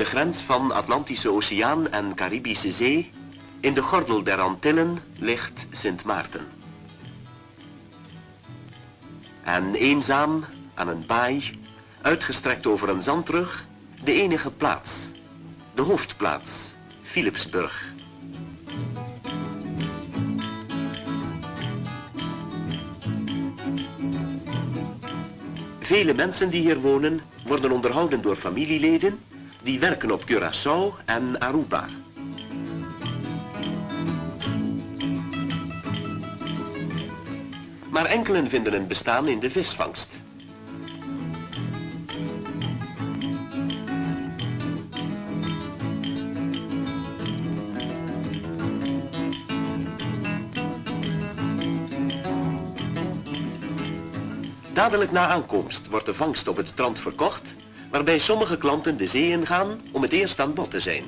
grens van Atlantische Oceaan en Caribische Zee, in de gordel der Antillen, ligt Sint Maarten. En eenzaam, aan een baai, uitgestrekt over een zandrug, de enige plaats, de hoofdplaats, Philipsburg. Vele mensen die hier wonen, worden onderhouden door familieleden die werken op Curaçao en Aruba. Maar enkelen vinden een bestaan in de visvangst. Dadelijk na aankomst wordt de vangst op het strand verkocht, waarbij sommige klanten de zee ingaan om het eerst aan bod te zijn.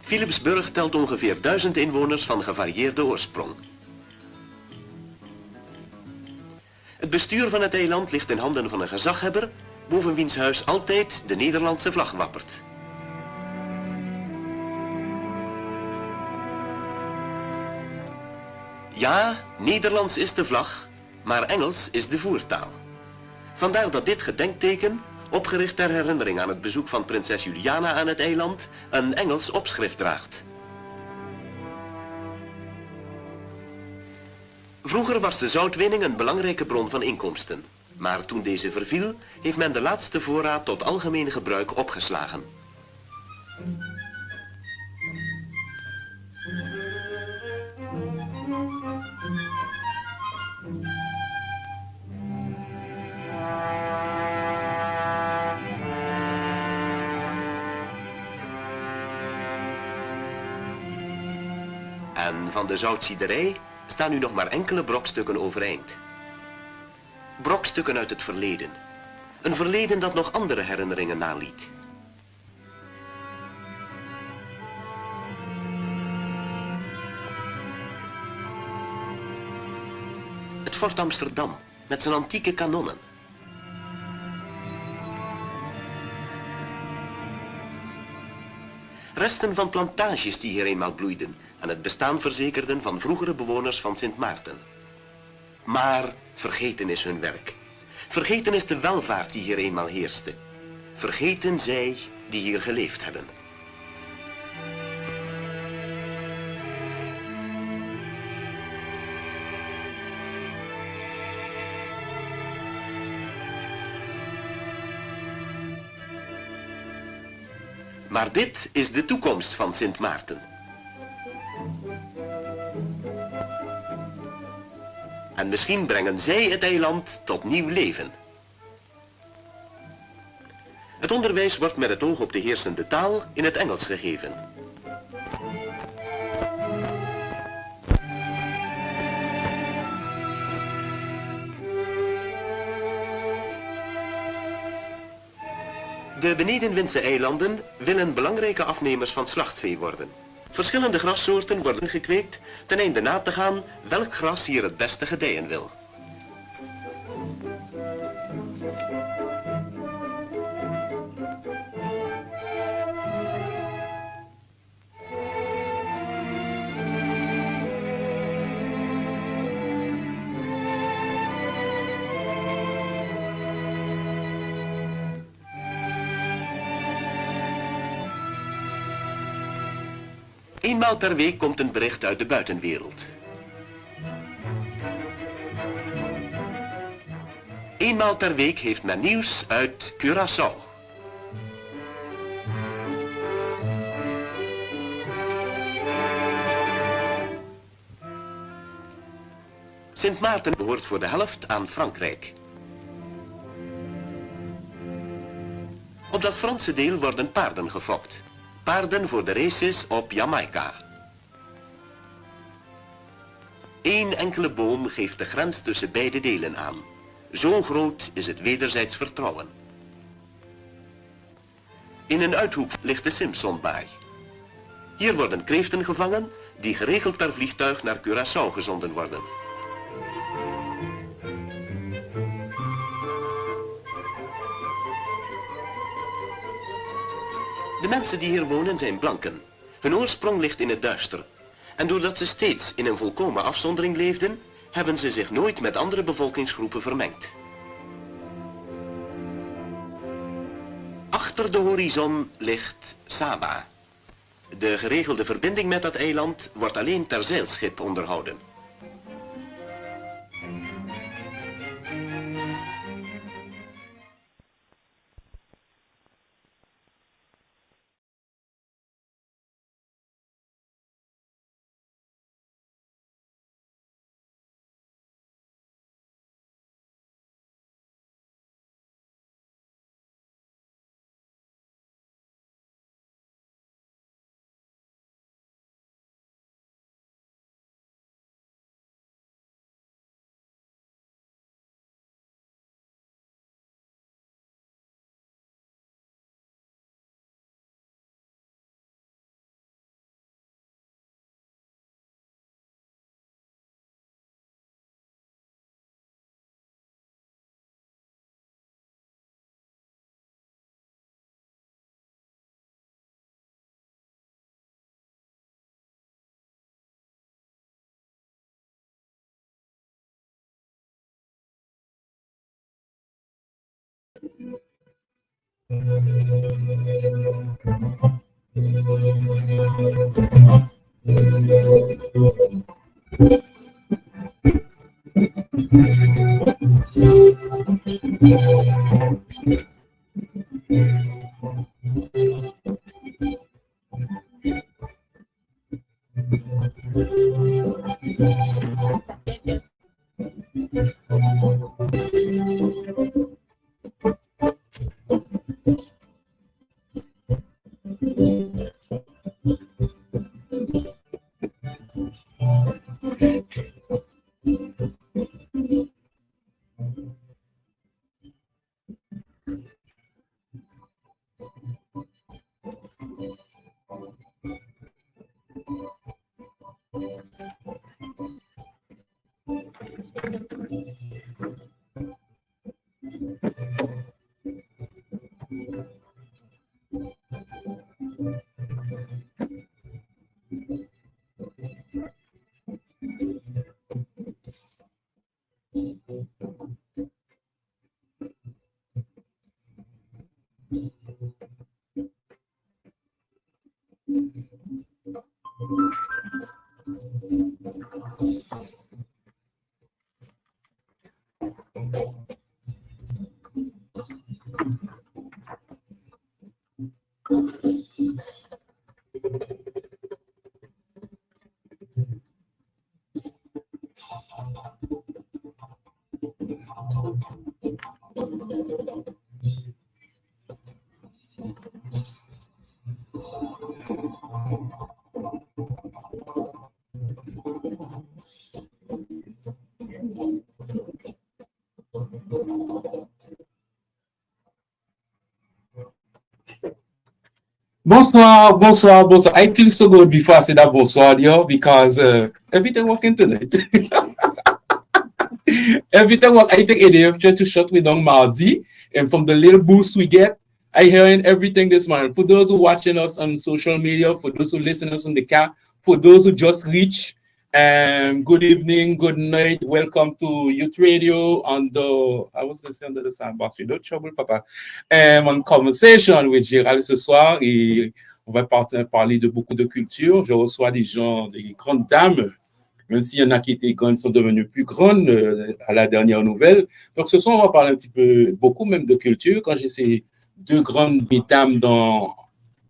Philipsburg telt ongeveer 1000 inwoners van gevarieerde oorsprong. Het bestuur van het eiland ligt in handen van een gezaghebber, boven wiens huis altijd de Nederlandse vlag wappert. Ja, Nederlands is de vlag, maar Engels is de voertaal. Vandaar dat dit gedenkteken, opgericht ter herinnering aan het bezoek van prinses Juliana aan het eiland, een Engels opschrift draagt. Vroeger was de zoutwinning een belangrijke bron van inkomsten, maar toen deze verviel, heeft men de laatste voorraad tot algemeen gebruik opgeslagen. En van de zoutziederij staan nu nog maar enkele brokstukken overeind. Brokstukken uit het verleden. Een verleden dat nog andere herinneringen naliet. Het Fort Amsterdam met zijn antieke kanonnen. Resten van plantages die hier eenmaal bloeiden en het bestaan verzekerden van vroegere bewoners van Sint Maarten. Maar vergeten is hun werk. Vergeten is de welvaart die hier eenmaal heerste. Vergeten zij die hier geleefd hebben. Maar dit is de toekomst van Sint Maarten. En misschien brengen zij het eiland tot nieuw leven. Het onderwijs wordt met het oog op de heersende taal in het Engels gegeven. De benedenwindse eilanden willen belangrijke afnemers van slachtvee worden. Verschillende grassoorten worden gekweekt ten einde na te gaan welk gras hier het beste gedijen wil. Eenmaal per week komt een bericht uit de buitenwereld. Eenmaal per week heeft men nieuws uit Curaçao. Sint Maarten behoort voor de helft aan Frankrijk. Op dat Franse deel worden paarden gefokt. Paarden voor de races op Jamaica. Eén enkele boom geeft de grens tussen beide delen aan. Zo groot is het wederzijds vertrouwen. In een uithoek ligt de Simpsonbaai. Hier worden kreeften gevangen die geregeld per vliegtuig naar Curaçao gezonden worden. De mensen die hier wonen zijn blanken. Hun oorsprong ligt in het duister. En doordat ze steeds in een volkomen afzondering leefden, hebben ze zich nooit met andere bevolkingsgroepen vermengd. Achter de horizon ligt Saba. De geregelde verbinding met dat eiland wordt alleen per zeilschip onderhouden. Bonsoir, bonsoir, bonsoir. I feel so good before I say that bonsoir, audio because everything working tonight. Everything work. I think ADF tried to shut me down Mardi, and from the little boost we get, I hearing everything this morning. For those who watching us on social media, for those who listen us in the car, for those who just reach, good evening, good night. Welcome to Youth Radio on the, I was going to say under the sandbox. You don't trouble, papa. On conversation with Gérald ce soir et on va parler de beaucoup de culture. Je reçois des gens, des grandes dames, même s'il y en a qui étaient grandes, sont devenues plus grandes à la dernière nouvelle. Donc ce soir, on va parler un petit peu, beaucoup même de culture. Quand j'ai ces deux grandes dames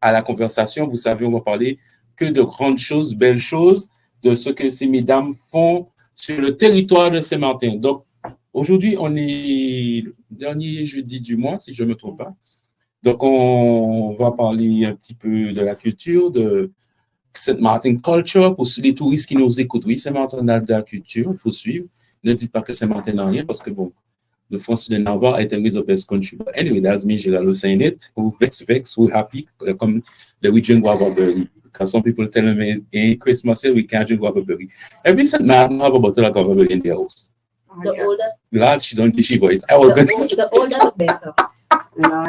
à la conversation, vous savez, on va parler que de grandes choses, belles choses, de ce que ces mesdames font sur le territoire de Saint-Martin. Donc, aujourd'hui, on est le dernier jeudi du mois, si je ne me trompe pas. Donc, on va parler un petit peu de la culture, de Saint-Martin Culture. Pour les touristes qui nous écoutent, oui, Saint-Martin a de la culture, il faut suivre. Ne dites pas que Saint-Martin n'a rien, parce que bon, the France de Navarre, I think, is the best country. But anyway, that's me, Geraldo, saying it. We vex, we happy. Come, we drink guava berry. Because some people telling me, in Christmas, we can't drink guava berry. Every Sunday, I have a bottle of guava berry in the house. The older, Glad she don't teach she voice. I was the older, the better. No.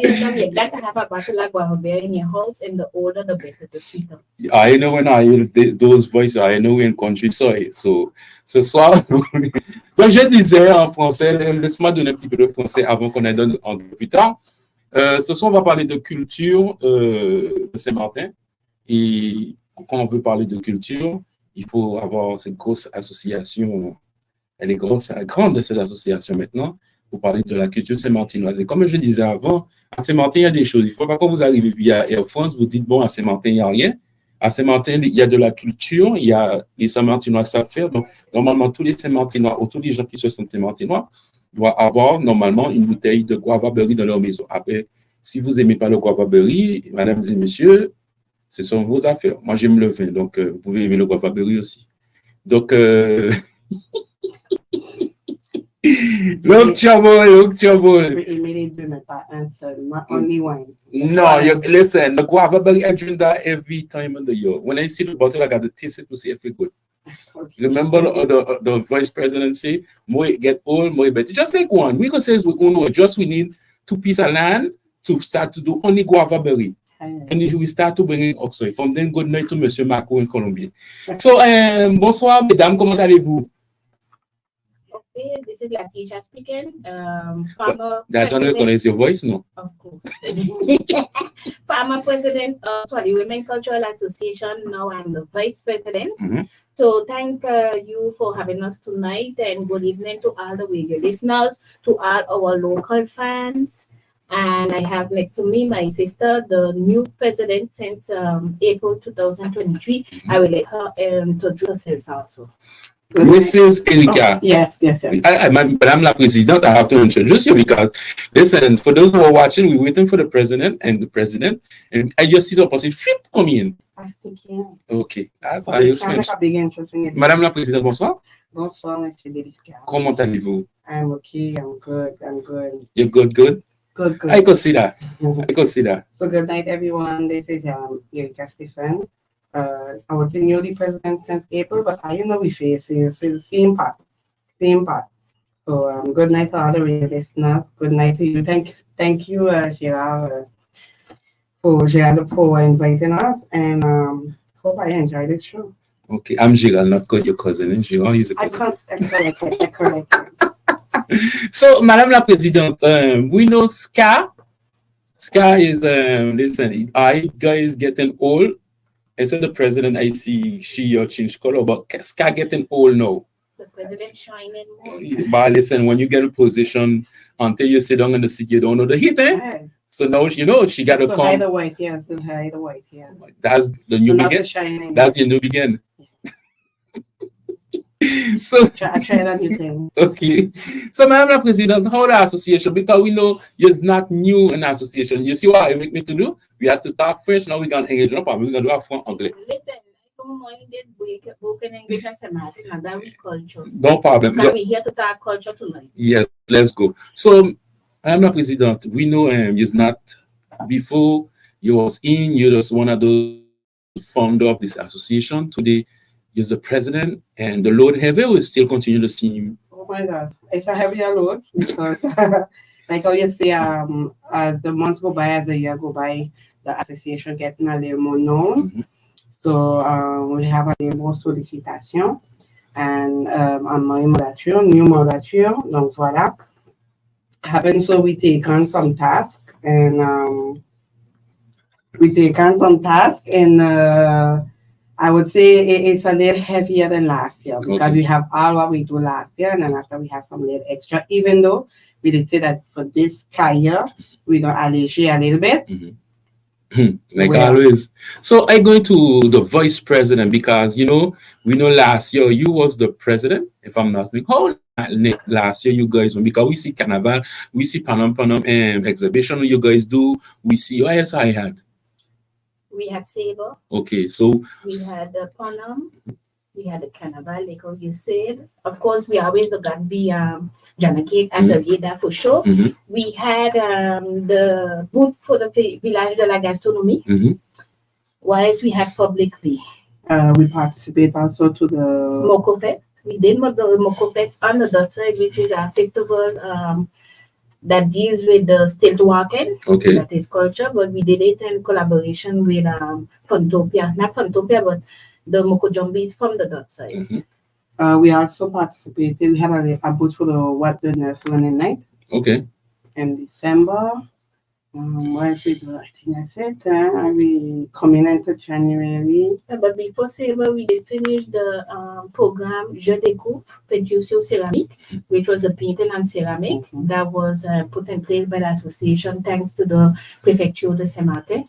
You got to have a bottle of guava berry in your house, and the older, the better, the sweeter. I know when I hear those voices, I know in country soil. So ce soir, comme je disais en français, laisse-moi donner un petit peu de français avant qu'on aille en plus tard. Ce soir, on va parler de culture de Saint-Martin. Et quand on veut parler de culture, il faut avoir cette grosse association. Elle est grosse, elle est grande, cette association maintenant, pour parler de la culture saint-martinoise. Et comme je disais avant, à Saint-Martin, il y a des choses. Il ne faut pas quand vous arrivez via Air France, vous dites, bon, à Saint-Martin, il n'y a rien. À Saint-Martin, il y a de la culture, il y a les Saint-Martinois savent faire. Donc, normalement, tous les Saint-Martinois, ou tous les gens qui se sentent Saint-Martinois, doivent avoir normalement une bouteille de guava berry dans leur maison. Après, si vous n'aimez pas le guava berry, mesdames et messieurs, ce sont vos affaires. Moi, j'aime le vin, donc vous pouvez aimer le guava berry aussi. Donc, look trouble. Not only one. No, listen, the guava berry, I drink that every time in the year. When I see the bottle, I got to taste it to see if it's good. Okay. Remember the vice president say, more it get old, more it better. Just like one. We can say we need 2 pieces of land to start to do only guava berry. And we start to bring in oxoy. From then, good night to Monsieur Marco in Colombie. So, bonsoir, mesdames, comment allez-vous? Okay, this is Latisha speaking. Farmer I don't recognize your voice, no? Of course. Farmer president of the Women Cultural Association. Now I'm the vice president. Mm-hmm. So thank you for having us tonight, and good evening to all the radio listeners, to all our local fans. And I have next to me my sister, the new president since April 2023. I will let her introduce herself also. Mrs. Erika. Yes. Madame la Présidente, I have to introduce you because, listen, for those who are watching, we're waiting for the president, and I just see the person, flip, come in. Okay. That's how you Madame la Présidente, bonsoir. Bonsoir, Monsieur DELISCAR. Comment allez-vous? I'm okay, I'm good. You're good? Good. I could see that. So good night, everyone. This is Erika Stephen. I was the newly president since April, but I know we face is the same part. So good night to all the radio listeners. Good night to you. Thank you, Gerald, for inviting us, and hope I enjoyed this show. Okay, I'm Gerald, not called your cousin. Gerald is a cousin. I correct. So, Madame la Présidente, we know Ska is, listen, I guys getting old. Instead of the president, I see she or change color, but Ska getting old now. The president shining more. But listen, when you get a position, until you sit down in the seat, you don't know the heat, eh? Right. So now, she got to come. Hide the white here. That's the new beginning. That's the new beginning. So I try that new thing. Okay. So, Madam la President, how the association? Because we know you're not new in association. You see what I make me to do? We have to talk French. Now we're going to engage. No problem. We're going to do our French English. Listen, I don't mind this broken English as a matter, and that we culture. No problem. Because we're here to talk culture tonight. Yes, let's go. So, Madam la President, we know you're not, before you was in, you're just one of those founder of this association. Today, you're the president, and the load heavy will still continue the same. Oh my God, it's a heavier load because, like how you say, as the months go by, as the year go by, the association getting a little more known. Mm-hmm. So we have a little more solicitation, and on my new morature, donc voilà. Having so we take on some tasks, and I would say it's a little heavier than last year because we have all what we do last year, and then after we have some little extra, even though we did say that for this year, we're going to allege a little bit. Mm-hmm. Like always. So I go to the vice president because, we know last year you was the president, if I'm not mistaken. How last year you guys, because we see Carnival, we see Panam exhibition you guys do, we see, what else I had? We had Saber. Okay, so we had Panam. We had the carnival, like how you said. Of course, we always got the Jana cake at the Geda for sure. We had the booth for the Village de la Gastronomie. Whilst we had publicly. We participate also to the Moko Fest. We did the Moko Fest on the Dutch side, which is a festival that deals with the stilt walking. Okay. That is culture, but we did it in collaboration with Funtopia. Not Funtopia, but the Moko Jumbies from the Dutch side. We also participated. We had a booth for the What the Nerf Running Night. Okay. In December. What else we do? I think that's it. We coming into January. But before Saber, we did finish the program Je Découpe, Peinture Ceramique, which was a painting on ceramic that was put in place by the association thanks to the Prefecture de Saint-Martin.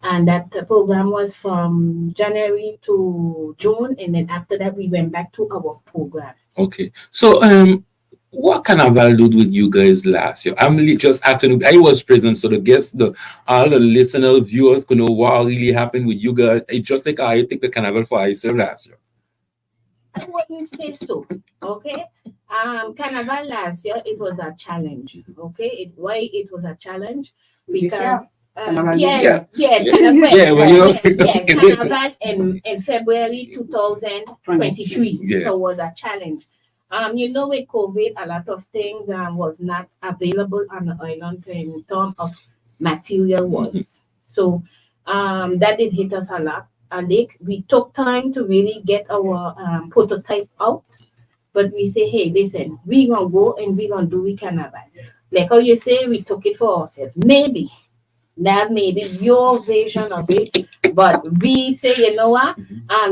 And that program was from January to June, and then after that, we went back to our program. Okay. So, what carnival did with you guys last year? I'm really just asking. I was present, so the guests, all the listeners, viewers, could know what really happened with you guys. It's just like I take the carnival for myself last year. What you say so? Okay. Carnival last year it was a challenge. Okay. Why it was a challenge? Because Carnival in February 2023. So it was a challenge. With COVID, a lot of things was not available on the island in terms of material ones. So that did hit us a lot. We took time to really get our prototype out, but we say, hey, listen, we're gonna go and we're gonna do it carnival. Like how you say, we took it for ourselves. Maybe that may be your version of it, but we say, you know what?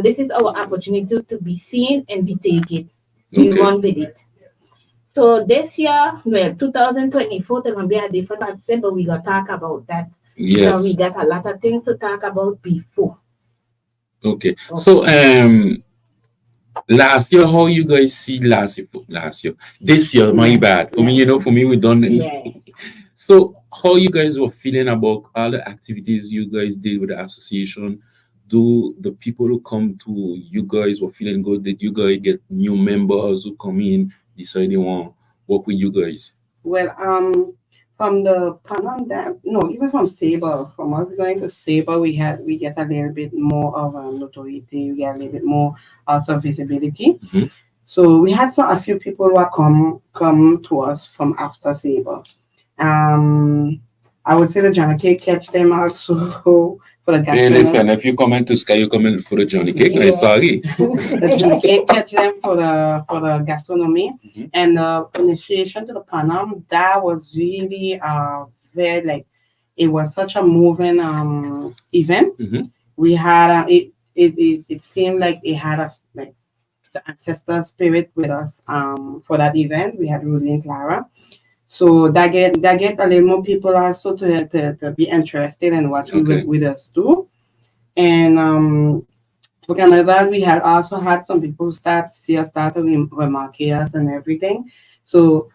This is our opportunity to be seen and we take it. We run with it. So this year, 2024, there's going to be a different thing, but we got to talk about that. Yes. So we got a lot of things to talk about before. Okay. So, last year, how you guys see last year? This year, my bad. For me, we done. Yeah. So, how you guys were feeling about all the activities you guys did with the association? Do the people who come to you guys were feeling good? Did you guys get new members who come in, decide they want to work with you guys? Well, from the panel even from Sabre, from us going to Sabre, we get a little bit more of notoriety, we get a little bit more also visibility. So we had a few people who come to us from after Sabre. I would say the Johnny Cake catch them also. Hey, listen, if you come into Sky, you come in for the Johnny Cake. Nice party. The Johnny Cake catch them for the gastronomy. And the initiation to the Panam, that was really very it was such a moving event. We had it seemed like it had us the ancestor spirit with us for that event. We had Rudy and Clara. So that get a little more people also to be interested in what we with us do. And for Carnival, we had also had some people start to remark us and everything. So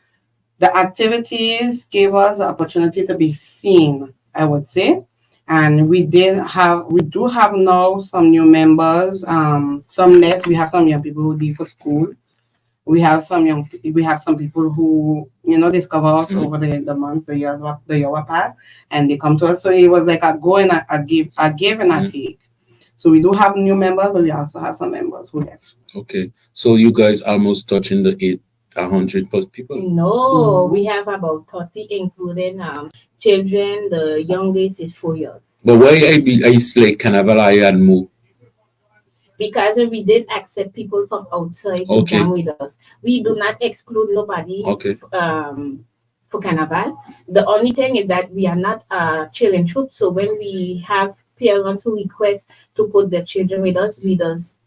the activities gave us the opportunity to be seen, I would say. And we do have now some new members. Some left. We have some young people who leave for school. We have some people who discover us over the months, the year past, and they come to us. So it was like a go and a give and a take. So we do have new members, but we also have some members who left. Okay, so you guys almost touching the 800 plus people? No, we have about 30, including children. The youngest is 4 years. But why I like Carnival and move? Because we did accept people from outside to jam with us. We do not exclude nobody for Carnival. The only thing is that we are not a children troop. So when we have parents who request to put their children with us, we just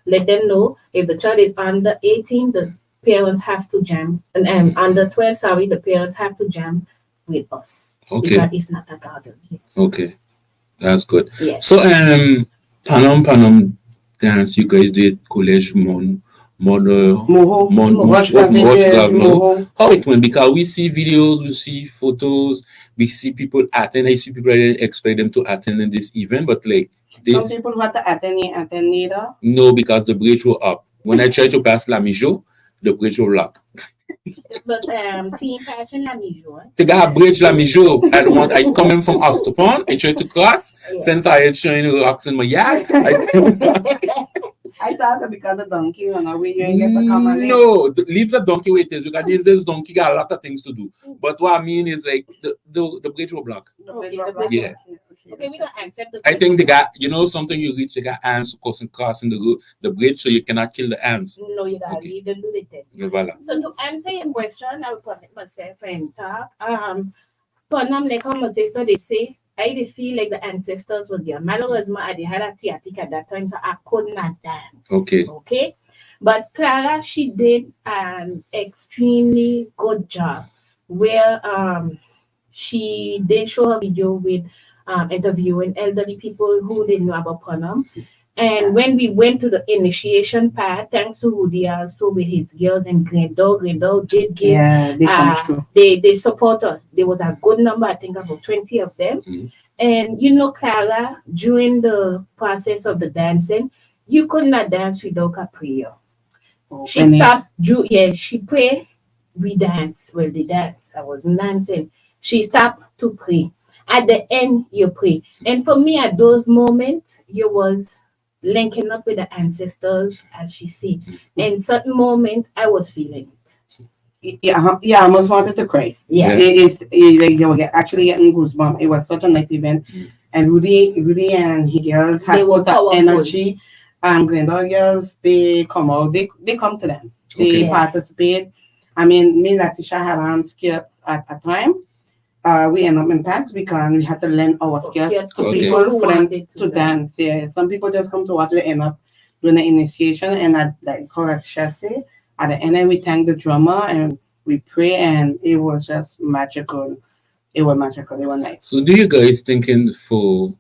let them know if the child is under 18, the parents have to jam. And under 12, the parents have to jam with us. Okay. Because it's not a garden. Okay. That's good. Yes. So Panam dance you guys did college how it went, because we see videos, we see photos, we see people attend. I see people I didn't expect them to attend in this event, but Some people who had to attend later. No, because the bridge was up. When I tried to pass La Mijo, the bridge was locked. But team passing la mijo. The guy bridge La Mijo. I coming from Ostupon. I tried to cross. Yes. Since I had showing rocks in my yard. I thought that because the donkey, you know, we didn't get to come and No, leave the donkey where it is because this donkey got a lot of things to do. But what I mean is like the bridge will block. Yeah. Okay, we gonna accept the. I think the guy, you know, something you reach the guy ants crossing the bridge, so you cannot kill the ants. No, you gotta leave them do the thing. Voilà. So to answer your question, I will put myself and talk. Panam like how my sister they say, I feel like the ancestors were there. Malheureusement, I had a theatric at that time, so I could not dance. Okay. But Clara, she did an extremely good job where she did show a video with interviewing elderly people who didn't know about Panam. And when we went to the initiation part, thanks to Rudy also with his girls and Grendel did give, they support us. There was a good number, I think about 20 of them. Mm-hmm. And you know, Clara, during the process of the dancing, you could not dance without a prayer. She stopped, she prayed, we dance. Well, they dance. I wasn't dancing. She stopped to pray. At the end, you pray. And for me, at those moments, you was linking up with the ancestors, as she said. In certain moment, I was feeling it. I almost wanted to cry. Yeah. Like they were actually getting goosebumps. It was such a nice event. And Rudy and his girls had put that energy. Grandeur girls, they come out, they come to dance. They participate. I mean, me and Latisha had on skills at a time. We end up in pants because we had to lend our skills to people who wanted to dance. Yeah, some people just come to watch. They end up doing the initiation, and at like Chassis, at the end, we thank the drummer and we pray, and it was just magical. It was magical. It was nice. So, do you guys thinking for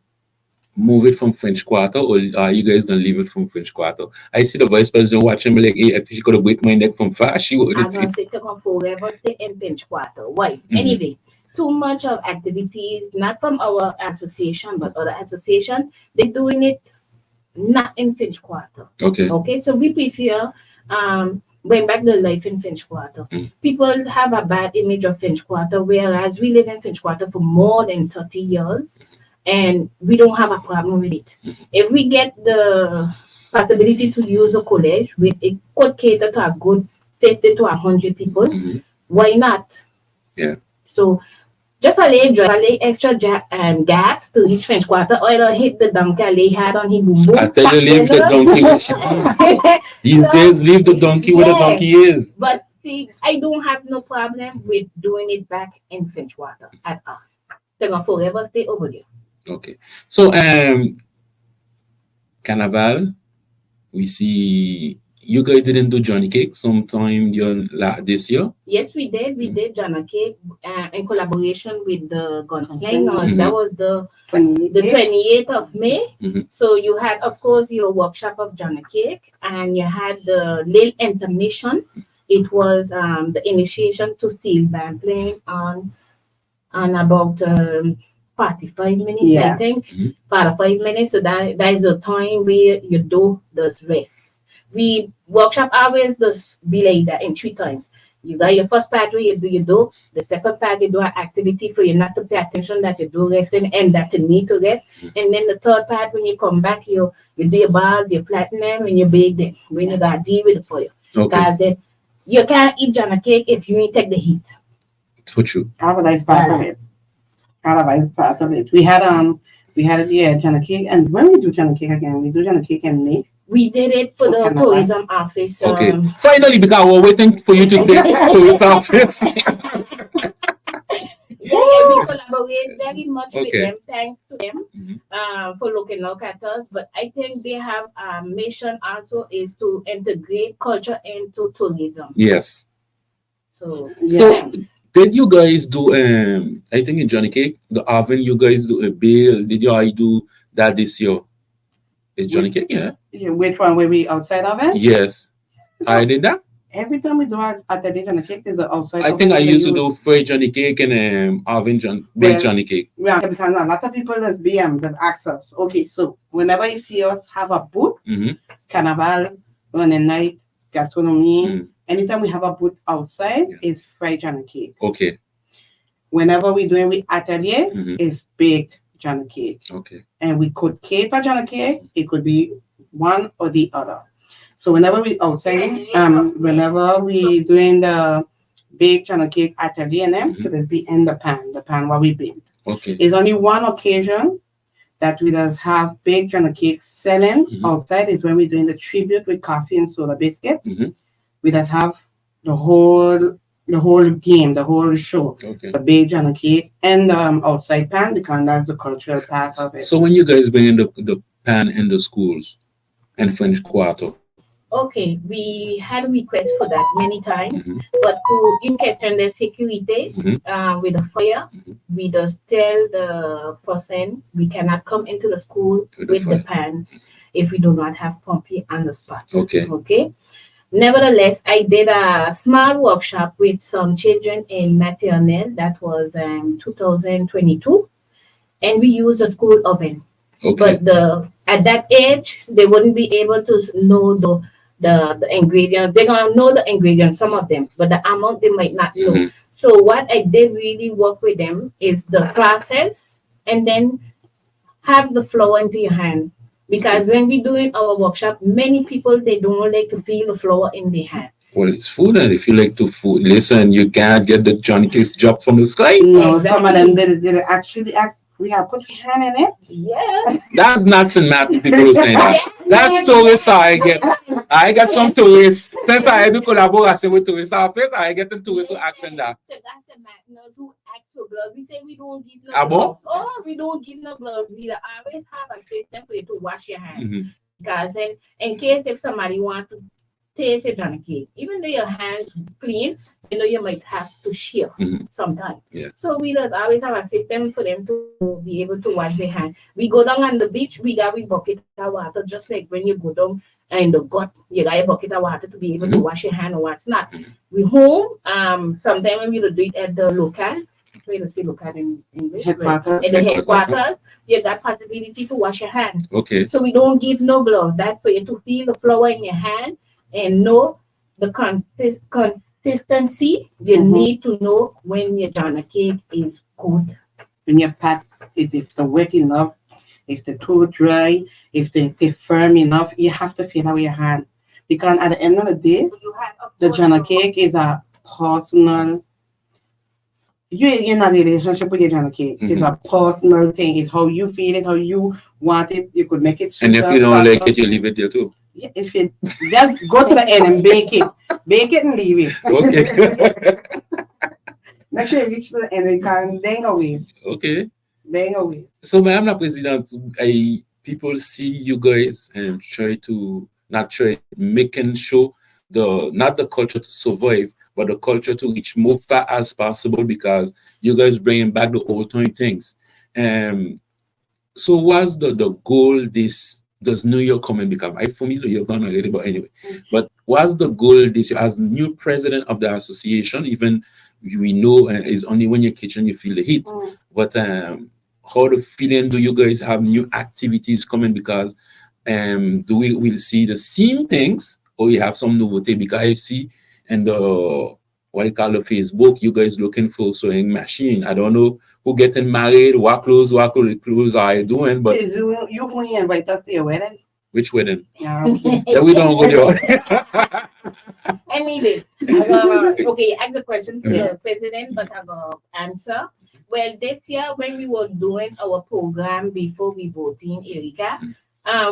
move it from French Quarter, or are you guys gonna leave it from French Quarter? I see the vice president watching me like, hey, if she could have break my neck from far, she would. I'm gonna say to come forever stay in French Quarter. Why? Anyway. Too much of activities, not from our association, but other association, they're doing it not in Finch Quarter. Okay, so we prefer bring back the life in Finch Quarter. People have a bad image of Finch Quarter, whereas we live in Finch Quarter for more than 30 years, and we don't have a problem with it. If we get the possibility to use a college, it could cater to a good 50 to 100 people, why not? Yeah. So just a lay extra gas to reach French Quarter, or it'll hit the donkey lay had on his boom boom. I tell you, leave the donkey where she is. These days, leave the donkey where the donkey is. But see, I don't have no problem with doing it back in French Quarter at all. They're gonna forever stay over there. Okay. So, Carnival, we see you guys didn't do Johnny Cake sometime this year? Yes, we did. We did Johnny Cake in collaboration with the Gunslingers. That was the 28th of May. So you had, of course, your workshop of Johnny Cake, and you had the little intermission. It was the initiation to steel band playing on about 45 minutes, I think. 45 minutes. So that is the time where you do the rest. We workshop hours does be like that in 3 times. You got your first part where you do. The second part you do an activity for you not to pay attention that you do resting and that you need to rest. And then the third part when you come back you do your bars, your platinum, and you bake them when you got deal with it for you. Because you can't eat Johnny Cake if you ain't take the heat. For true. Paradise part of it. Paradise part of it. We had Johnny Cake, and when we do Johnny Cake again, we do Johnny Cake in May. We did it for the tourism office. Finally, because we're waiting for you to take tourism office. We collaborate very much with them. Thanks to them for looking out at us. But I think they have a mission also is to integrate culture into tourism. Yes. So did you guys do I think in Johnny Cake, the oven you guys do a bill? Did you do that this year? It's Johnny Cake, Which one? Were we outside of it? Yes. I did that. Every time we do at the Johnny cake, is the outside. I think I used to do fried Johnny cake and baked Johnny cake. Yeah, because a lot of people that that ask us, okay, so whenever you see us have a booth, carnival, running night, gastronomy, anytime we have a booth outside, is fried Johnny cake. Okay. Whenever we're doing with atelier, is baked Johnny cake. Okay. And we could cater Johnny cake, it could be one or the other. So whenever we outside, whenever we doing the baked Johnny cake atelier and them, so be in the pan where we bake. Okay. It's only one occasion that we just have baked Johnny cake selling outside is when we're doing the tribute with coffee and soda biscuit. We just have the whole game, the whole show, the baked Johnny cake and outside pan because that's the cultural part of it. So when you guys bring in the pan in the schools and French Quarter. Okay, we had requests for that many times, but in question the security with the fire, we just tell the person we cannot come into the school with the pans if we do not have pumpy on the spot. Okay. Nevertheless, I did a small workshop with some children in maternelle. That was 2022, and we used a school oven. But at that age, they wouldn't be able to know the ingredients. They're gonna know the ingredients, some of them, but the amount they might not know. So what I did really work with them is the process, and then have the flour into your hand. Because when we doing our workshop, many people they don't like to feel the flour in their hand. Well, it's food, and if you like to food, listen, you can't get the Johnny cake drop from the sky. No, some of them did actually act. We have put your hand in it. Yeah. That's nuts and mad people who say that. That's tourists I get. I get some tourists. Since I do collaboration with tourist office, I get them tourists who accent that. That's the madness who ask for gloves. We say we don't give no gloves. Oh, we don't give no gloves. We always have a system for you to wash your hands. Because then, in case if somebody want to taste a Johnny cake, even though your hands clean, you might have to share sometimes. So we just always have a system for them to be able to wash their hands. We go down on the beach, we got a bucket of water, just like when you go down in the gut, you got a bucket of water to be able to wash your hand or what's not. We home, sometimes when we do it at the local, we don't say local in English, in the headquarters, you got possibility to wash your hand. So we don't give no gloves. That's for you to feel the flour in your hand and know the consistency. You need to know when your Johnny cake is good. When you pat it, if the wet enough, if the too dry, if they firm enough, you have to feel out with your hand. Because at the end of the day, the Johnny cake is a personal. You're in a relationship with your Johnny cake. It's a personal thing. It's how you feel it, how you want it. You could make it sweeter. And if you don't like it, you leave it there too. Yeah, if it just go to the end and bake it and leave it. Make sure you reach to the end. We can dang away. Dang away. So, Madam la President, people see you guys and making sure not the culture to survive, but the culture to reach more far as possible because you guys bringing back the old time things. So, what's the goal does New York come and become? For me, you're gone already, but anyway. But what's the goal this year as new president of the association? Even we know it's only when you're kitchen you feel the heat. But how the feeling do you guys have new activities coming? Because do we'll see the same things or we have some novelty? Because I see and what you call the Facebook, you guys looking for sewing machine. I don't know who getting married, what clothes are you doing, but you going to invite us to your wedding? Which wedding? Yeah. That we don't go there. Anyway, okay, ask a question to the president, but I go answer. Well, this year when we were doing our program before we voting, Erika,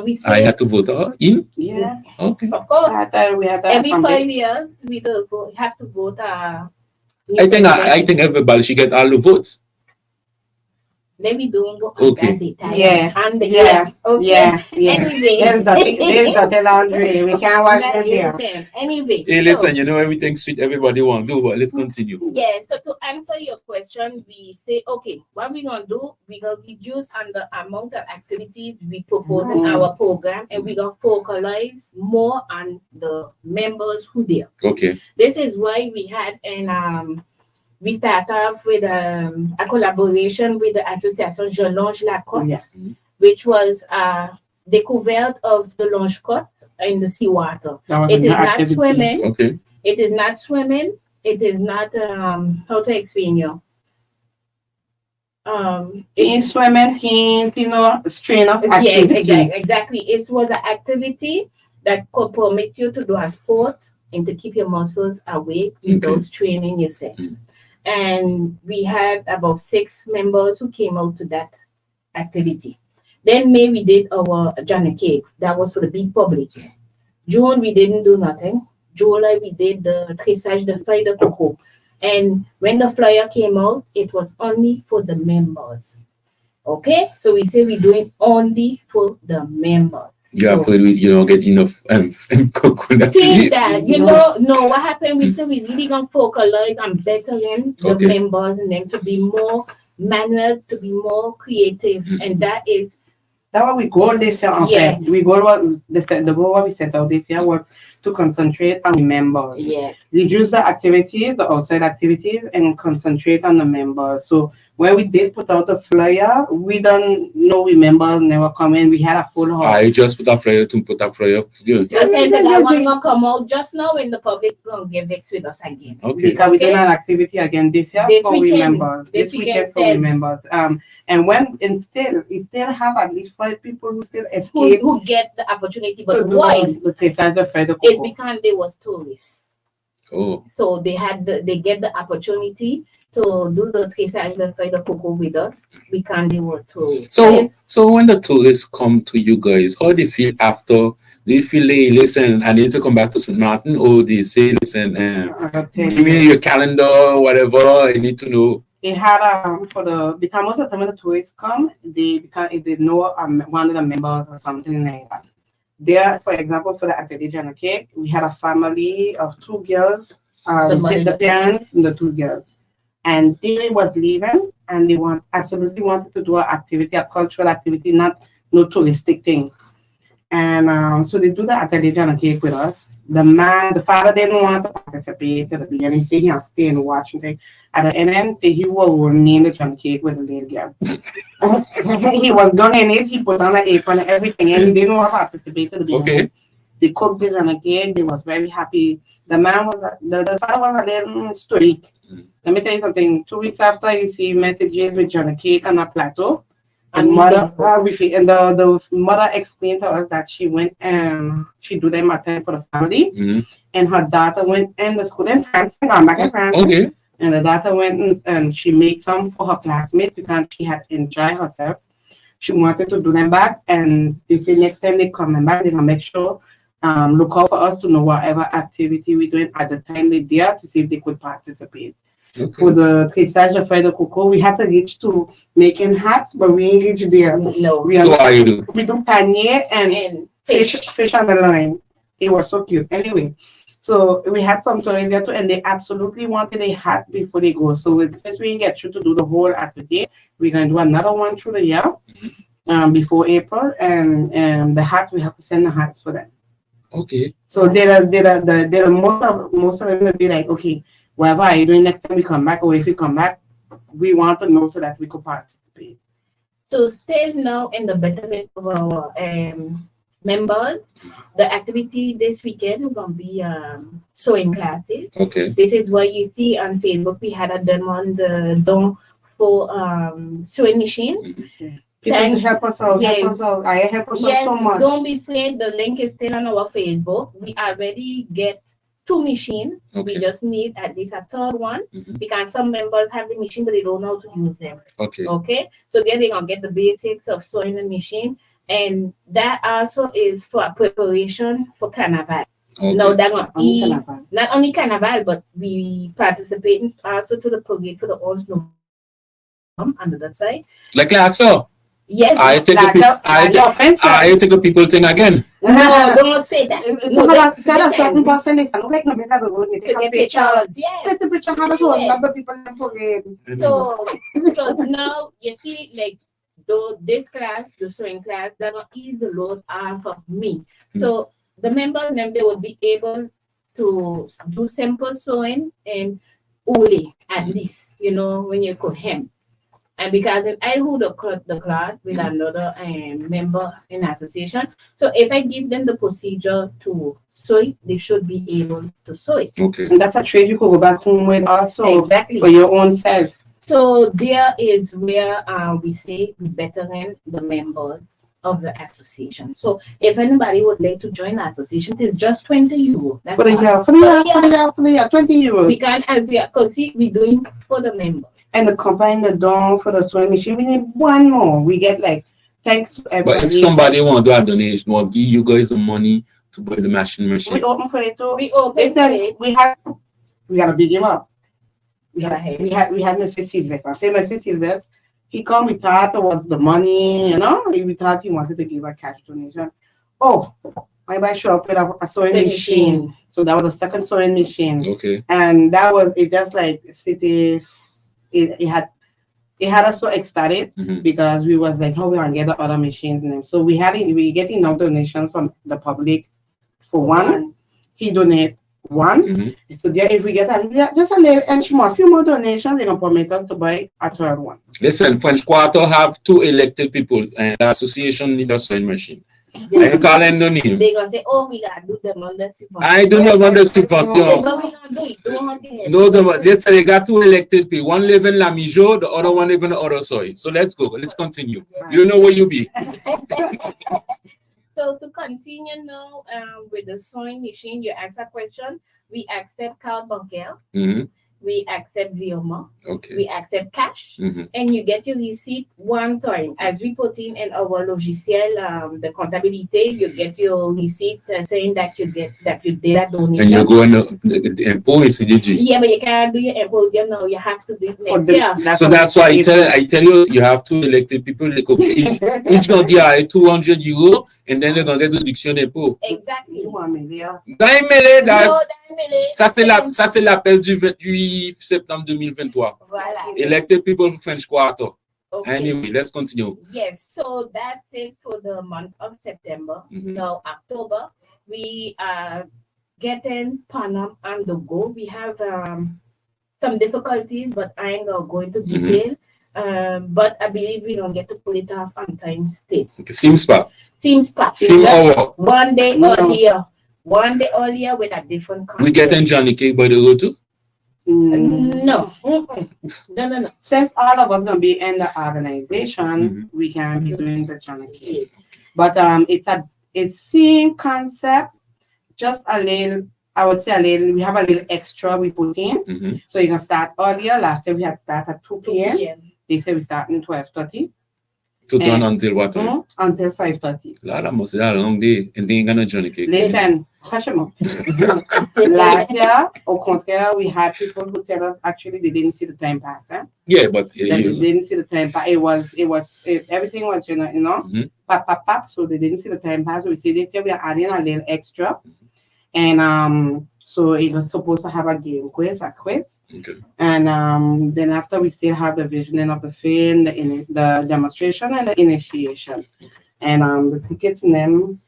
we said I had to vote in? Yeah. Okay. Of course. We had every 5 years we have to vote. I think everybody should get all the votes. Let me don't go on Okay. that detail. Yeah. And Yeah. okay. Yeah. Yeah. Anyway. There's dirty laundry. We can't wash That it there. is them. Anyway. Hey, so- listen, you know everything sweet everybody want do, but let's continue. Yeah, so to answer your question, we say, okay, what we're gonna do, we're gonna reduce on the amount of activities we propose in our program, and we're gonna focalize more on the members who there. Okay. This is why we had we start off with a collaboration with the association Je Longe la Côte, Yes. which was découverte of the Longe Côte in the seawater. That was It is an not activity. swimming. Okay. It is not swimming. It is not how to explain you. Teen swimming, teen, strain of Yeah, activity. exactly. It was an activity that could permit you to do a sport and to keep your muscles awake without straining yourself. And we had about 6 members who came out to that activity. Then May we did our Johnny Cake. That was for the big public. June we didn't do nothing. July we did the tressage de feuilles de cocoa. And when the flyer came out, it was only for the members. Okay, so we say we're doing only for the members. You have to, get enough coconut. Think that, no, what happened, we said we really gonna focalize on bettering the members and them to be more manual, to be more creative. And that is That's what we goal this year. Yeah. We goal the goal what we set out this year was to concentrate on the members. yes. Reduce the activities, the outside activities, and concentrate on the members. So when we did put out the flyer, we don't know we members never come in. We had a full house. I just put a flyer to put a flyer. Yeah. I said that I want to come out just now when the public gonna get vexed with us again. Okay. Because we did an activity again this year This for we weekend. members. This This weekend weekend for we still. members. And when it still have at least 5 people who still Who, escape who get the opportunity, to but do why? the tressage de feuilles de It's cocoa. because they was tourists. Oh. So they get the opportunity to do the tressage de feuilles de cocoa with us because they were tourists. So when the tourists come to you guys, how do they feel after? Do you feel they listen, I need to come back to St. Martin, or they say, listen, give me your calendar, whatever, I need to know. They had because most of the time when the tourists come, because if they know one of the members or something like that. There, for example, for the Atelier Johnny Cake, we had a family of 2 girls, the parents and the 2 girls. And they was leaving and they absolutely wanted to do an activity, a cultural activity, no touristic thing. And so they do the Atelier Johnny Cake with us. The father didn't want to participate at the beginning. He said he has to stay and watch and thing. At the end, he will name the Johnny Cake with the little girl. He was done in it. He put on an apron and everything, and he didn't want to participate at the beginning. Okay. They cooked the Johnny Cake. They was very happy. The father was a little stoic. Let me tell you something. 2 weeks after, I received messages with Johnny Cake on a plateau. And the mother explained to us that she went and she do them attend for the family, and her daughter went in the school in France, gone back in France. Okay. And the daughter went and she made some for her classmates because she had enjoyed herself. She wanted to do them back, and they said next time they come back, they're gonna make sure look out for us to know whatever activity we're doing at the time they're there to see if they could participate. Okay. For the tressage de feuilles de cocoa, we had to reach to making hats, but we ain't reach there. No. So how you do? We do panier and fish on the line. It was so cute. Anyway, so we had some toys there too, and they absolutely wanted a hat before they go. So since we didn't get through to do the whole activity, we're gonna do another one through the year, before April, and the hat we have to send the hats for them. Okay. So most of them will be like, okay, whatever are you doing next time we come back, or if we come back, we want to know so that we could participate. So still now in the betterment of our members, the activity this weekend is going to be sewing classes. Okay. This is what you see on Facebook. We had a demo for sewing machine. People help us out. Yeah. Help us out. I help us out so much. Don't be afraid. The link is still on our Facebook. We already get 2 machines. Okay. We just need at least a 3rd one, because some members have the machine but they don't know how to use them. Okay. Okay, so then they're gonna get the basics of sewing the machine, and that also is for a preparation for Carnival. Okay. Now they're gonna Only eat Carnival. not only Carnival, but we participate also to the parade for the 11 November. on the that side. Like last year. Yes. I take a people thing again. No, don't say that. No, tell us certain person is like no because the road take a pictures. Yes. Take the picture have other people can forget. So now you see like though this class, the sewing class, they're gonna ease the load off of me. So the members then they will be able to do simple sewing and ule at least, you know, when you could hem. And because if I hold the cloth with another member in association, so if I give them the procedure to sew it, they should be able to sew it. Okay. And that's a trade you could go back home with also exactly for your own self. So there is where we say we bettering the members of the association. So if anybody would like to join the association, it's just 20 euro. That's for the year, 20 euros. We can because see we're doing for the members. And the combine the door for the sewing machine, we need one more. We get like thanks to everybody. But if somebody want to do a donation or give you guys the money to buy the machine. We open for it too. We open for it. We gotta big him up. We had Mr. Sylvester. Say Mr. Sylvester, he come, we thought it was the money, you know, we thought he wanted to give a cash donation. Oh, I buy show up with a sewing machine. So that was the second sewing machine. Okay. And that was it just like city. It had us so ecstatic because we was like, how we gonna get the other machines and so we getting enough donations from the public for one. He donate one. So yeah, if we get just a little inch more, a few more donations, they're gonna permit us to buy a third one. Listen, French Quarter have 2 elected people and the association need a sewing machine. I call them no name. They're gonna say, oh, we gotta do them on the super. I do not want the super. No, let's say they got 2 elected people. One live in Lamijo, the other one live in the other side. So let's go. Let's continue. You know where you be. So to continue now with the sewing machine, you ask a question. We accept card bancaire. We accept Virement. Okay. We accept cash. And you get your receipt one time. As we put in our logiciel, the comptabilité, you get your receipt saying that you did a donation. And you go in the impôt and CDG. Yeah, but you can't do your impôt now. You have to do it next year. So that's why I tell you have 2 elected people. Each gonna get 200 euros, and then they're gonna get the réduction d'impôt. Exactly. Ça c'est l'appel du 28 septembre 2023. Voilà. Elected people for French Quarter. Okay. Anyway, let's continue. Yes, so that's it for the month of September. Now, October, we are getting Panam on the go. We have some difficulties, but I ain't going to detail. But I believe we don't get to pull it off on time still. Okay, seems pa. One day earlier. One day earlier with a different country. We getting Johnny Cake by the road too? No. No. Since all of us gonna be in the organization, we can be doing the Johnny Cake. But it's same concept, just a little. I would say a little. We have a little extra we put in, so you can start earlier. Last year we had start at 2 p.m. They say we start in 12:30. To done until what time? Until 5:30. That must be a long day, and they ain't gonna Johnny Cake. Listen, hush them up. Last year, au contraire, we had people who tell us actually they didn't see the time pass. Yeah, but they didn't see the time pass. Everything was pap. So they didn't see the time pass. So we say this year we are adding a little extra, and so it was supposed to have a quiz. Okay. And then after we still have the visioning of the film, the demonstration, and the initiation. Okay. And the tickets name,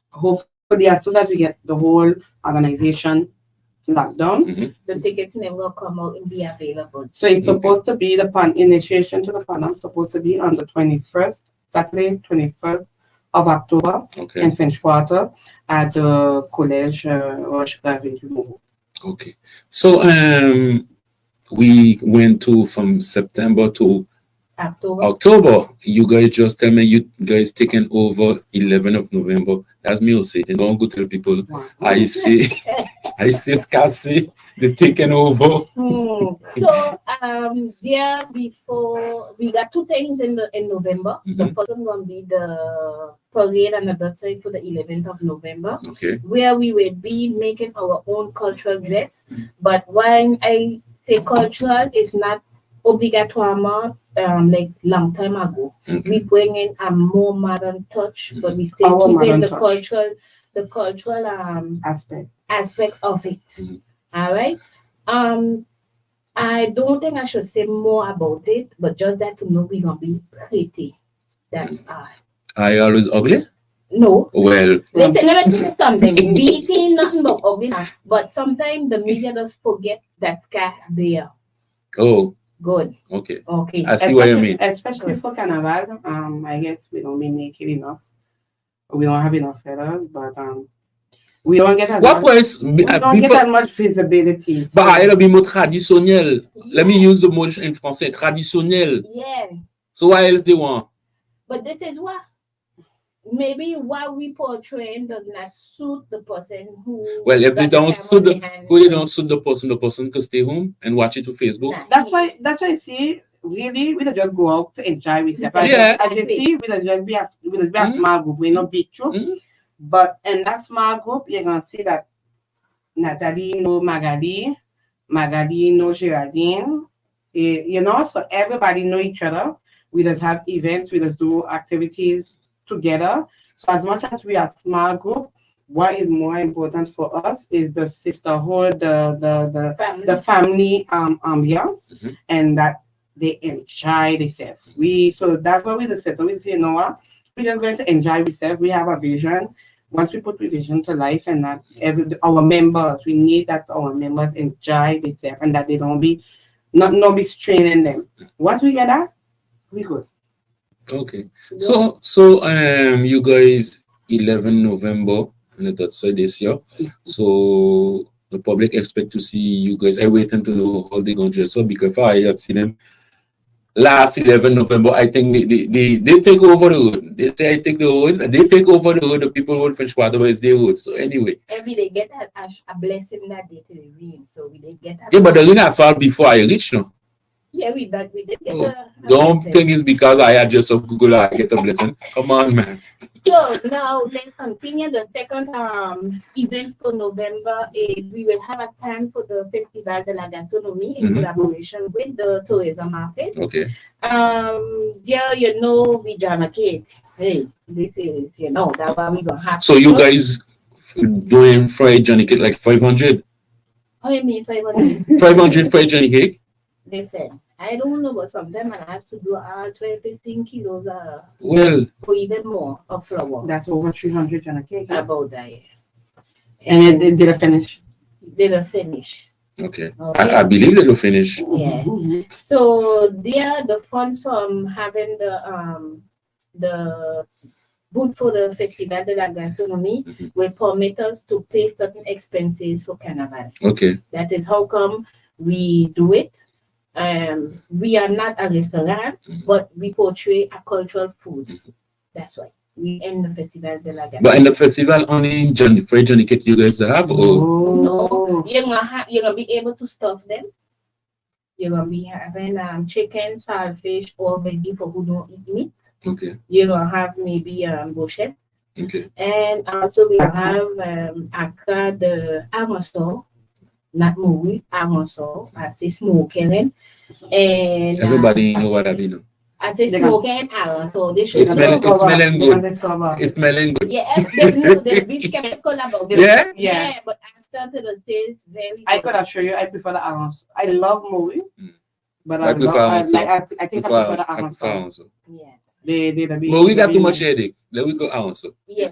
hopefully as soon as we get the whole organization locked down, the tickets name will come out and be available. So it's supposed to be the initiation to the Panam supposed to be on the 21st, Saturday, 21st of October in French Quarter at the Collège Roche-Gravé du Mont. Okay. So we went from September to October. You guys just tell me you guys taking over 11th of November. That's me who say it. Don't go tell people. I see Cassie, the taking over. So before we got 2 things in November. The first one will be the parade and the that side for the 11th of November. Okay. Where we will be making our own cultural dress. But when I say cultural, it's not obligatoirement, like long time ago. Okay. We bring in a more modern touch, but we still Our keeping modern the touch. cultural Aspect. aspect of it. Mhm. All right. I don't think I should say more about it, but just that to know we're gonna be pretty. That's all. Are you always ugly? No. Well, Listen, let me tell you something. Beauty nothing but ugly, but sometimes the media does forget that scar there. oh, Good. okay. Okay. I see what you mean. Especially for Carnival, I guess we don't be naked enough. We don't have enough feathers, but we don't get as What much, was we don't get as much visibility. Bah, elle a le mot traditionnel. Let me use the word in français. Traditionnel. Yeah. So what else they want? But this is what maybe what we portraying does not suit the person who. Well, if they got don't camera suit the behind who they them. don't suit the person can stay home and watch it to Facebook. Nah. That's why I see. Really, we don't just go out to enjoy ourselves. Yeah. As you see, we don't just be a small group. We not big troop. Mhm. But in that small group, you're gonna see that Natalie know Magali know Geraldine. You know, so everybody know each other. We just have events, we just do activities together. So as much as we are a small group, what is more important for us is the sisterhood, the family ambiance, Mhm. and that they enjoy themselves. So that's what we just said. We say, you know what? We're just going to enjoy ourselves. We have a vision. Once we put the vision to life, and that our members, we need that our members enjoy themselves and that they don't be not be straining them. Once we get that, we good. Okay. So you guys 11 November and that's this year. So the public expect to see you guys. I waiting to know how they gonna dress up because I have seen them last 11 November. I think they take over the hood. They say I take the hood. They take over the hood. The people won't finish whatever is their hood. So anyway. Every day get a blessing that day to the rain. So we did get Yeah, but the ring not far before I reach now. Yeah, we did get Oh, a don't blessing. think it's because I had just a Google I get a blessing. Come on, man. So now let's continue. The second event for November is we will have a stand for the Festival de la Gastronomie in Mhm. collaboration with the tourism market. Okay. Yeah, you know we jam a cake. Hey, this is that what we gonna have. So you guys doing fried Johnny cake like 500? Oh, you mean 500? 500 fried Johnny cake? Listen, I don't know, but sometimes I have to do 12, 15 kilos Well, or even more of flour. That's over 300 on a cake. About that, yeah. And it did a finish. They just finish. okay. Okay. I believe they will finish. Yeah. So there, the funds from having the booth for the Festival de la Gastronomie Mhm. will permit us to pay certain expenses for Carnival. Okay. That is how come we do it. We are not a restaurant, but we portray a cultural food. That's why we end the Festival de la Gastronomie. But in the festival, only fried Johnny cake you guys have? Or? No, you're gonna be able to stuff them. You're gonna be having chicken, saltfish, or veggie for who don't eat meat. Okay. You're gonna have maybe brochette, Okay. and also we have Accra the armaso, not movie armaso. I say smoking, and Everybody know what I mean. I say smoking armaso. They should It's smelling good. It's smelling good. Yeah, they know they'll be skeptical about it. Yeah? Yeah, but after the stage, very. I good. could assure you, I prefer the arroz. I love movie, but I prefer arroz too. I think I prefer the arroz. Yeah. But we got too much headache. Let we go answer. Yeah,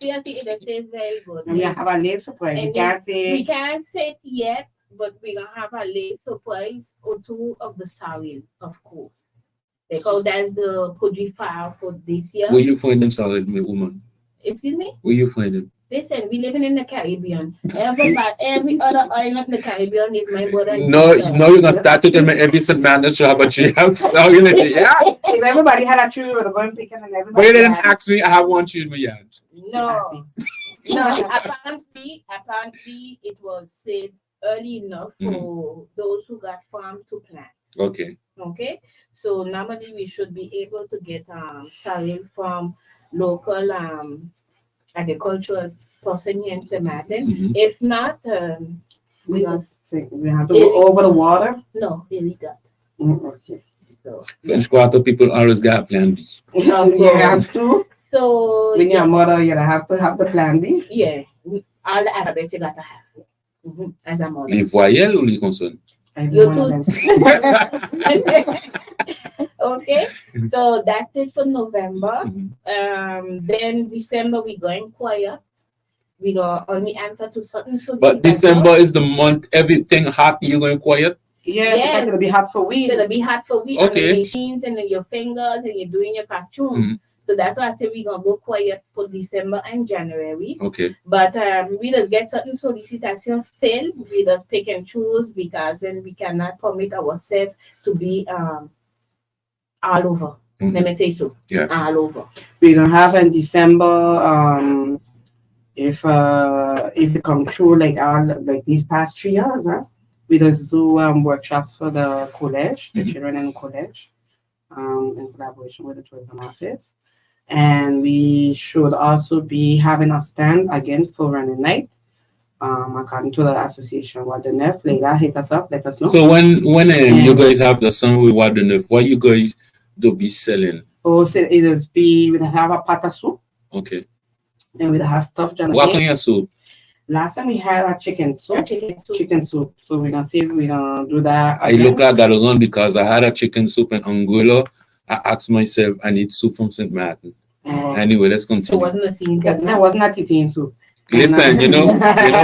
seriously, it tastes very good. And we have a late surprise. And We can't we say can't say it yet, but we're gonna have a late surprise or two of the sorrel, of course. Because that's the produce file for this year. Where you find them salad, my woman? Excuse me? Where you find them? Listen, we living in the Caribbean. Every other island in the Caribbean is my brother. No, you're gonna start to tell me every St. Man that should have a tree house. Yeah. if everybody had a tree, we would have gone picking and everybody. But you didn't had- ask me, I have one tree in my yard. No. No, apparently it was saved early enough for those who got farm to plant. Okay. Okay, so normally we should be able to get sorrel from local agricultural person here in St. Martin. Mhm. If not, We we have just we have to go over the water. no, they need that. Okay. So, French Quarter people always got a plan B. You have to. so When you're a mother, you have to have the plan B. yeah, all the alphabets you gotta have. As a mother. Les voyelles ou les consonnes? You too. Okay, so that's it for November. Then December we going quiet. We got only answer to certain solicitation. But December is the month everything hot. You're going quiet. Yeah, because it'll be hot for weeks. It'll be hot for weeks. Okay. And the machines and then your fingers and you're doing your costume. So that's why I say we're gonna go quiet for December and January. Okay. But we just get certain solicitations still. We just pick and choose because then we cannot permit ourselves to be all over. Let me say so. Yeah. All over. We don't have in December. If it come true like these past 3 years, we just do workshops for the college, the children in the college, in collaboration with the tourism office. And we should also be having a stand again for running night. According to the association, what the Neuf, Leila, hit us up, let us know. So when you guys have the song with what the Neuf, what you guys do be selling? Oh, so it is we have a pata soup. Okay. And we have stuffed John. What kind of soup? Last time we had a chicken soup. Chicken soup. So we're gonna see if we're gonna do that. I look at that one because I had a chicken soup in Angola. I asked myself, I need soup from St. Martin. Anyway, let's continue. So wasn't the scene that wasn't a titine soup. Listen, you know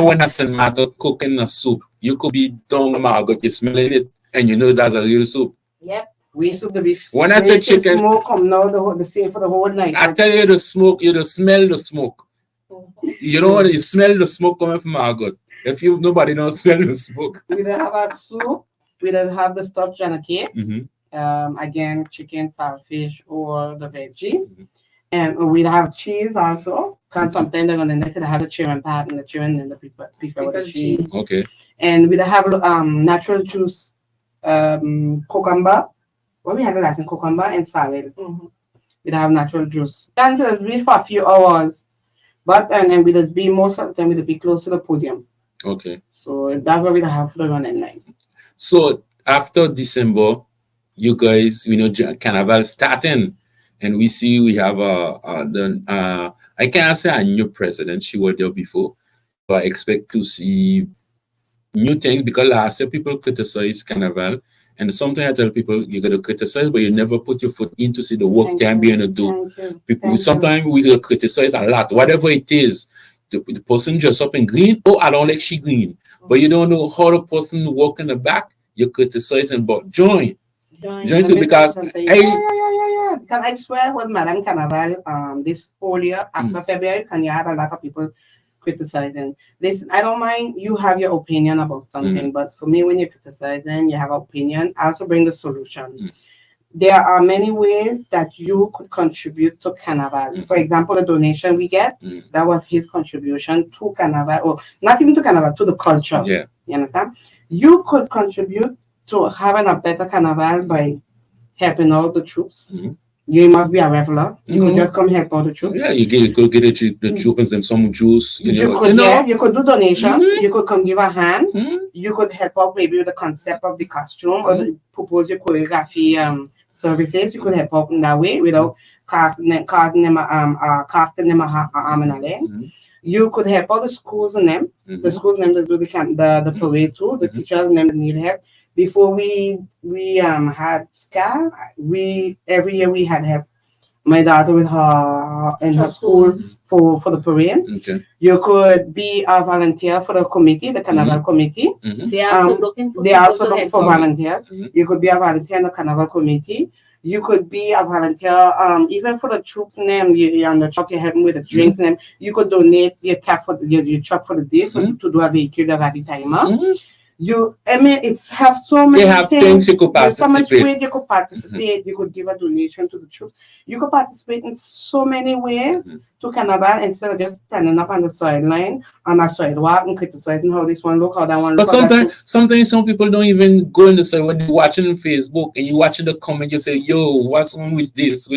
when a St. Martin cooking a soup, you could be down Margot, you smelling it, and you know that's a real soup. Yep. We used to be when I say chicken, smoke come now the same for the whole night. I tell you the smoke, you just smell the smoke. You know what? You smell the smoke coming from Margot. If you nobody don't smell the smoke. We don't have a soup. We don't have the stuffed Jana cake. Again, chicken, saltfish, or the veggie. And we have cheese also. Because sometimes they're gonna need to have the children part and the children and the people with the cheese. Okay. And we have natural juice, cucumber. Well, we had the last in cucumber and salad. We have natural juice. And just be for a few hours. But and we just be most of the time we just be close to the podium. Okay. So that's what we have for the running night. So after December, you guys, Carnival starting, and we see we have I can't say a new president. She was there before, but I expect to see new things because last year people criticize Carnival, and sometimes I tell people you gotta criticize, but you never put your foot in to see the work can be able to do. People sometimes we criticize a lot, whatever it is. The person dressed up in green, oh, I don't like she green, but you don't know how the person walk in the back. You're criticizing, but join to because yeah. Because I swear with Madame Carnival, this whole year after February, and you had a lot of people criticizing. Listen, I don't mind you have your opinion about something, but for me, when you're criticizing, you have an opinion. I also bring the solution. There are many ways that you could contribute to Carnival. For example, the donation we get, that was his contribution to Carnival, or not even to Carnival, to the culture. Yeah. You understand? You could contribute to having a better Carnival by helping out the troops. You must be a reveler. You could just come help out the troops. Yeah, you could get the troops them some juice. You could do donations. You could come give a hand. You could help out maybe with the concept of the costume or propose your choreography services. You could help out in that way without casting them a arm and a leg. You could help out the schools and them. The schools and them that do the parade too. The teachers and them that need help. Before we had SCAR, every year we had help. My daughter with her in her school for the parade. Okay. You could be a volunteer for the committee, the Carnival committee. They are also looking for volunteers. You could be a volunteer in the Carnival committee. You could be a volunteer even for the troops name. You on the truck, you're helping with the drinks name. You could donate your cap for your truck for the day to do a vehicle every timer. It's have so many things you could participate. So much way you could participate. You could give a donation to the troops. You could participate in so many ways to Carnival instead of just standing up on the sideline on a sidewalk and criticizing how this one look, how that one look. But sometimes some people don't even go in the side when they're watching on Facebook and you watching the comment, you say, yo, what's wrong with this?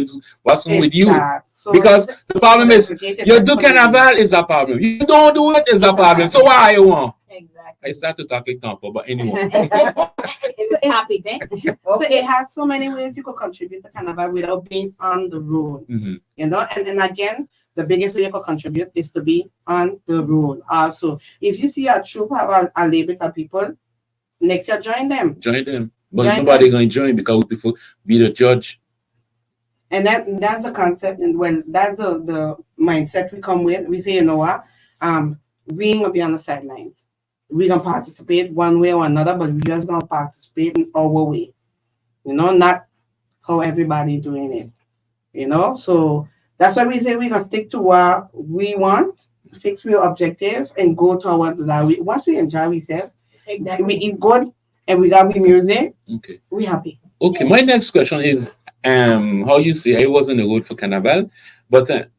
What's wrong with you? So because the problem is you do Carnival is a problem. You don't do it is a problem. So why you want? I start to talk like Tampa, but anyway. It's happy, eh? So it has so many ways you could contribute to Carnival without being on the road. Mhm. You know, and again, the biggest way you could contribute is to be on the road. Also, if you see a troop have a label of people, next year join them. Join them. But Join nobody them. going to join because we prefer be the judge. And that's the concept, and when that's the mindset we come with. We say, you know what, we ain't gonna be on the sidelines. We gonna participate one way or another, but we just gonna participate in our way. You know, not how everybody doing it. You know, so that's why we say we gonna stick to what we want, fix real objective, and go towards that. Once we enjoy ourselves, Exactly. we eat good, and we got good music. Okay. We happy. Okay. My next question is how you say I was on the road for Carnival, but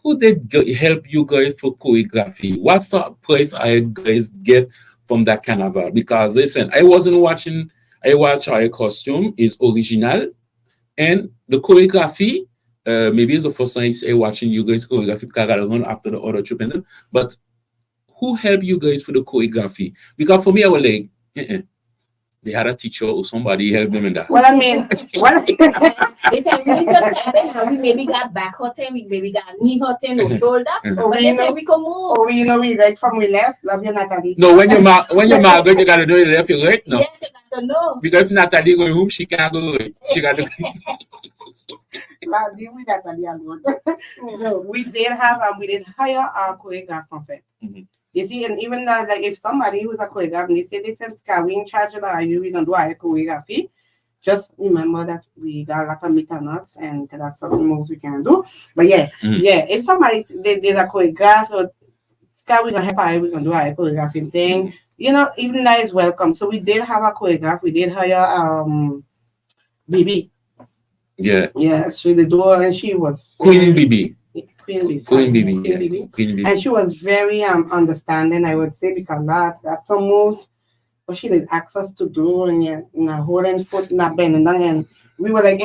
who did help you guys for choreography? What sort of price I guys get from that Carnival? Because listen, I wasn't watching. I watch our costume is original, and the choreography. Maybe it's the first time I watching you guys choreography because I run after the other troop and then, but who helped you guys for the choreography? Because for me, I was like, they had a teacher or somebody help them in that. What I mean, what They said we still happen and we maybe got back hurting, we maybe got knee hurting or shoulder. But they said we can move. oh, you know, we right from we left. Love you, Natalie. No, when you're Margaret, you gotta know you left your right. No, Yes, you got to know. because if Natalie going home, she can't go right. She got to. Well, deal with Natalie alone. No, we did hire a choreographer from it. Mhm. You see, and even like if somebody who's a choreographer, they say, listen, Scar, we in charge of that, we don't do our choreography. Just remember that we got a lot of meat on us, and that's something most we can do. But yeah, if somebody there's a choreographer, Scar, we gonna help her, we gonna do our choreography thing. You know, even that is welcome. So we did have a choreographer. We did hire BB. Yeah, She did do it, and she was Queen BB. Queen BB. Queen BB. Queen Yeah, BB. Queen BB. And she was very understanding, I would say, because that's almost what she did ask us to do, and holding foot, not bending down, and we were like,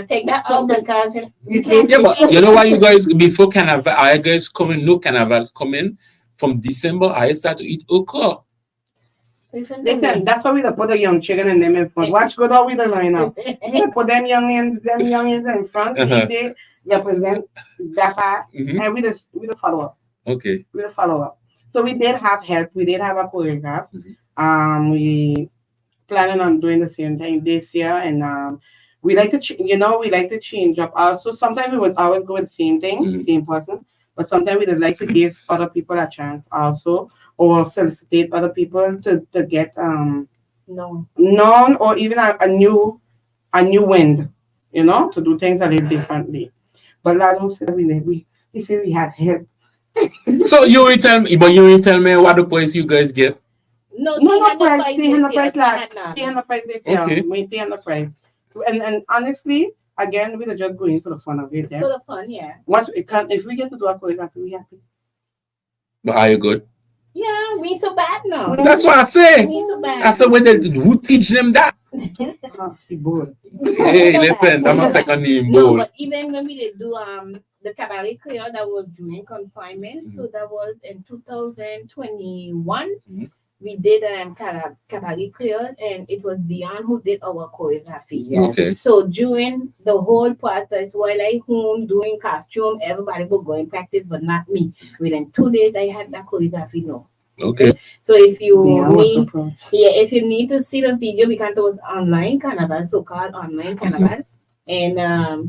Take that out because Yeah, but you know why you guys before Carnival, I guys coming no Carnival coming from December. I start to eat okra. listen, that's why we don't put the young chicken and them in front. Watch good how we don't line up. We put them youngins in front. They represent that part, and we just follow up. Okay. We just follow up. So we did have help. We did have a choreograph. We planning on doing the same thing this year, and we like to we like to change up. Also, sometimes we would always go with the same thing, same person, but sometimes we would like to give other people a chance also, or solicitate other people to get known, or even a new wind, to do things a little differently. But like I said, we say we had help. So you will tell me, but you will tell me what the price you guys get. No price. 300 price, like 300 price this year. Okay. We 300 price. And honestly, again, we're just going for the fun of it. For the fun, yeah. Once if we get to do a choreography, we happy. But are you good? Yeah, we ain't so bad now. That's what I say. We ain't so bad. I said, who teach them that? She bored. Hey, listen, that's my second name, No, boy. but even when we did do the cabaret creole, that was during confinement, so that was in 2021. We did cabaret creole, and it was Dion who did our choreography. Yeah. Okay. So during the whole process, while I home doing costume, everybody would go and practice, but not me. Within 2 days, I had that choreography now. Okay. So if you Yeah, if you need to see the video, because it was online carnival, so-called online carnival, and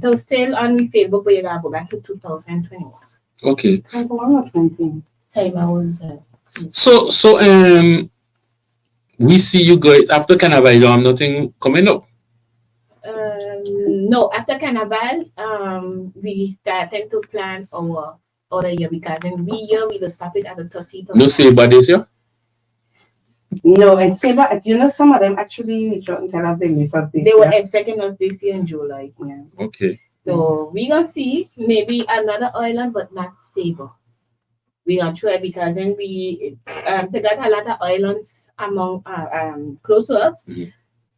it was still on my Facebook, but you gotta go back to 2021. Okay. Same I was. So we see you guys after Carnival. You don't have nothing coming up. No, after Carnival, we started to plan our other year, because in we just stop it at the 30th. No Sabre this year? No, and Sabre, some of them actually tell us they miss us this They were year. expecting us this year in July. Yeah. Okay. So we gonna see maybe another island, but not Sabre. We gonna try, because then we they got a lot of islands among close to us.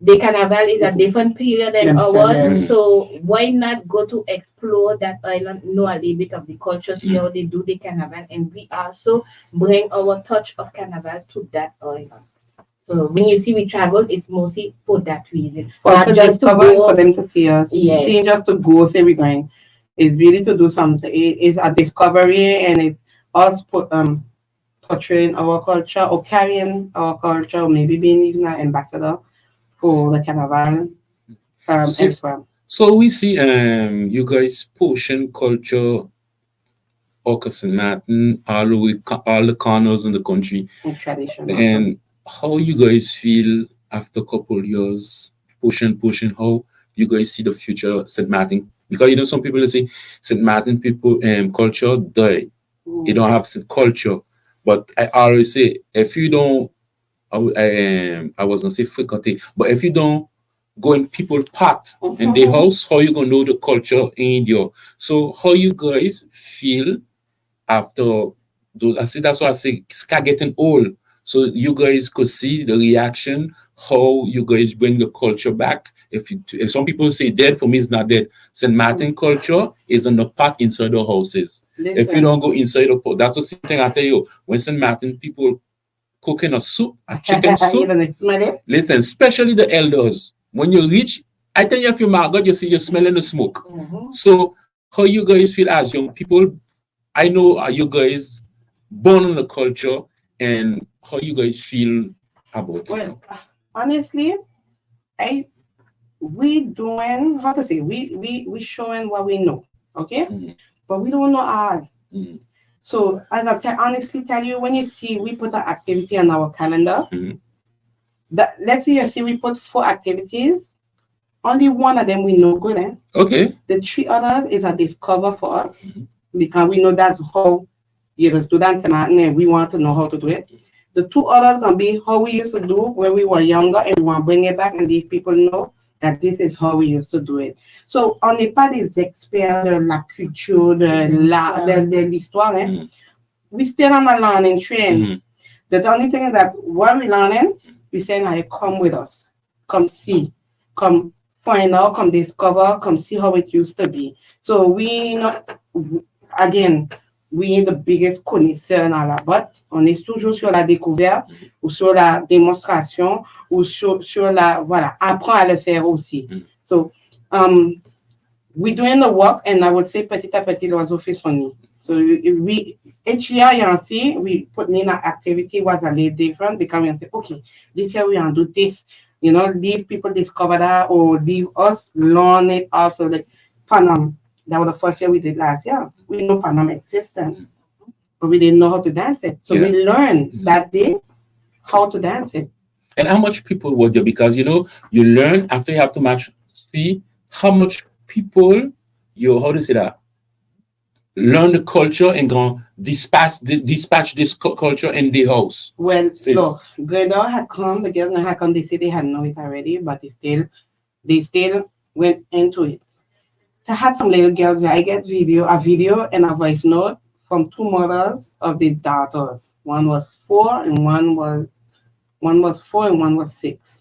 The carnival is a different period than ours, so why not go to explore that island, know a little bit of the culture, see how they do the carnival, and we also bring our touch of carnival to that island. So when you see we travel, it's mostly for that reason. Also Not just to to go go. for them to see us. Yes. It ain't just to go say we're going. It's really to do something. It's a discovery, and it's us portraying our culture or carrying our culture, or maybe being even an ambassador for the carnival So, elsewhere. so we see you guys pushing culture, St. Martin, all the corners in the country. And tradition also. And how you guys feel after a couple years pushing, how you guys see the future of St. Martin? Because you know some people say St. Martin people culture die. You don't have culture. But I always say if you don't I was gonna say frequenting, but if you don't go in people path in the house, how you gonna know the culture in your so how you guys feel after those I see that's why I say start getting old. So you guys could see the reaction, how you guys bring the culture back. If some people say dead, for me it's not dead. St. Martin culture is on the path inside the houses. If you don't go inside the pot, that's the same thing I tell you. When St. Martin people cooking a soup, a chicken soup, listen, especially the elders. When you reach, I tell you if you maggot, you see you're smelling the smoke. So how you guys feel as young people? I know you guys born in the culture and how you guys feel about it. Well, honestly, we doing how to say we showing what we know, okay, but we don't know all. So I can honestly tell you, when you see we put an activity on our calendar, that let's say you see we put 4 activities, only one of them we know good. Okay. The 3 others is a discover for us because we know that's how you just do dance and we want to know how to do it. The 2 others gonna be how we used to do when we were younger, and we want to bring it back and these people know that this is how we used to do it. So on n'est pas des experts de la culture, de l'histoire. We still on a learning train. The only thing is that what we're learning, we say, now come with us, come see, come find out, come discover, come see how it used to be. So we not again. We ain't the biggest connaisseurs dans la boîte. On est toujours sur la découverte ou sur la démonstration ou sur la, voilà, apprend à le faire aussi. So, we're doing the work, and I would say petit à petit, l'oiseau fait son nid. So each year, you see, we put in an activity was a little different because we say, okay, this year we want to do this, you know, leave people discover that or leave us learn it also. Like Panam, that was the first year we did last year. We know Panam existed, but we didn't know how to dance it. So we learned that day how to dance it. And how much people were there? Because, you know, you learn after you have to match, see how much people, how do you say that? Learn the culture and go dispatch this culture in the house. Well, look, Gredor had come, the girls had come, they said they had known it already, but they still went into it. I had some little girls there. I get a video and a voice note from 2 mothers of the daughters. One was 4 and one was 4 and one was 6.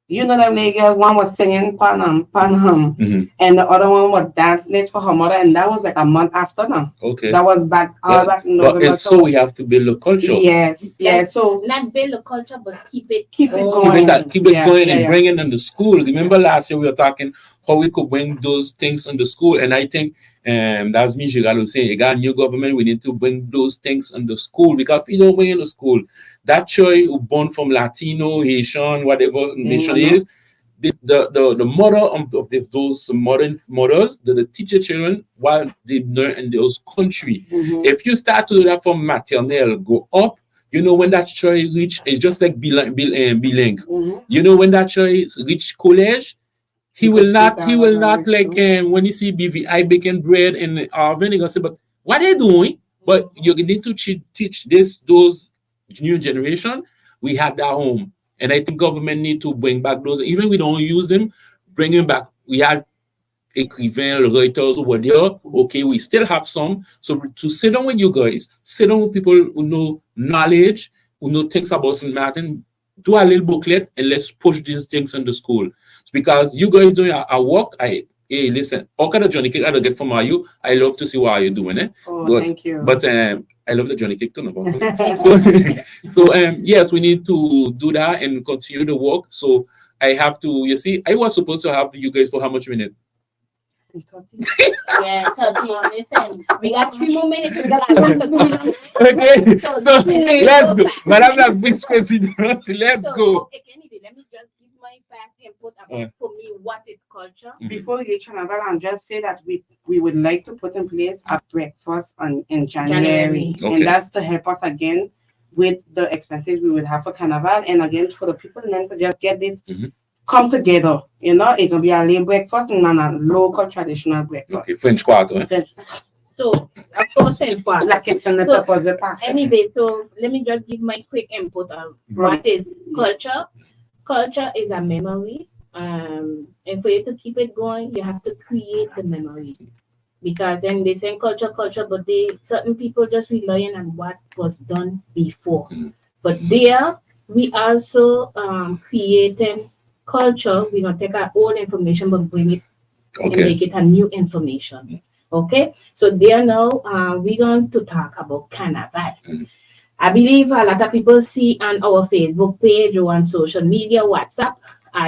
You know them little girls, one was singing Panam, and the other one was dancing it for her mother, and that was like a month after now. Okay. That was back in November. But so we have to build a culture. Yes. So not build a culture, but keep it going. Keep it going and bring it in the school. Remember last year we were talking how we could bring those things in the school, and I think that's me, Gerald was saying, you got a new government, we need to bring those things in the school, because if you don't bring in the school, that child who born from Latino, Haitian, whatever nation it is, the mother of those modern mothers, the teacher children while they learn in those country. If you start to do that from maternelle, go up, you know, when that child reach, it's just like bilingue. You know, when that child reach college, he will not like when you see BVI baking bread in the oven, he gonna say, but what are they doing? But you need to teach those new generation. We have that home, and I think government need to bring back those. Even we don't use them, bring them back. We had écrivains, writers over there. Okay, we still have some. So to sit down with you guys, sit down with people who know knowledge, who know things about St. Martin. Do a little booklet and let's push these things in the school, because you guys doing our work. hey, listen, all kind of Johnny cake I don't get from you. I love to see what you're doing, eh? Oh, But, thank you. But I love the Johnny cake too. No? So yes, we need to do that and continue the work. So I have to, you see, I was supposed to have you guys for how much minute? Yeah, 30. Listen, we got 3 more minutes. We got Okay, so let's go. Madame la Vice President, let's go. Okay, anyway, let me just give my fast input about for me what is culture. Before we get Chanel, I'll just say that we would like to put in place a breakfast in January. Okay. And that's to help us again with the expenses we would have for Carnival. And again, for the people in them to just get this come together. You know, it can be a late breakfast and a local traditional breakfast. Okay, French Quarter. So, of course, French Quarter. Anyway, so let me just give my quick input on what is culture. Culture is a memory. And for you to keep it going, you have to create the memory. Because then they say culture, but certain people just relying on what was done before. But there, we also creating culture. We're going to take our old information, but bring it and make it a new information. Okay? So there now, we're going to talk about Carnival. I believe a lot of people see on our Facebook page or on social media, WhatsApp,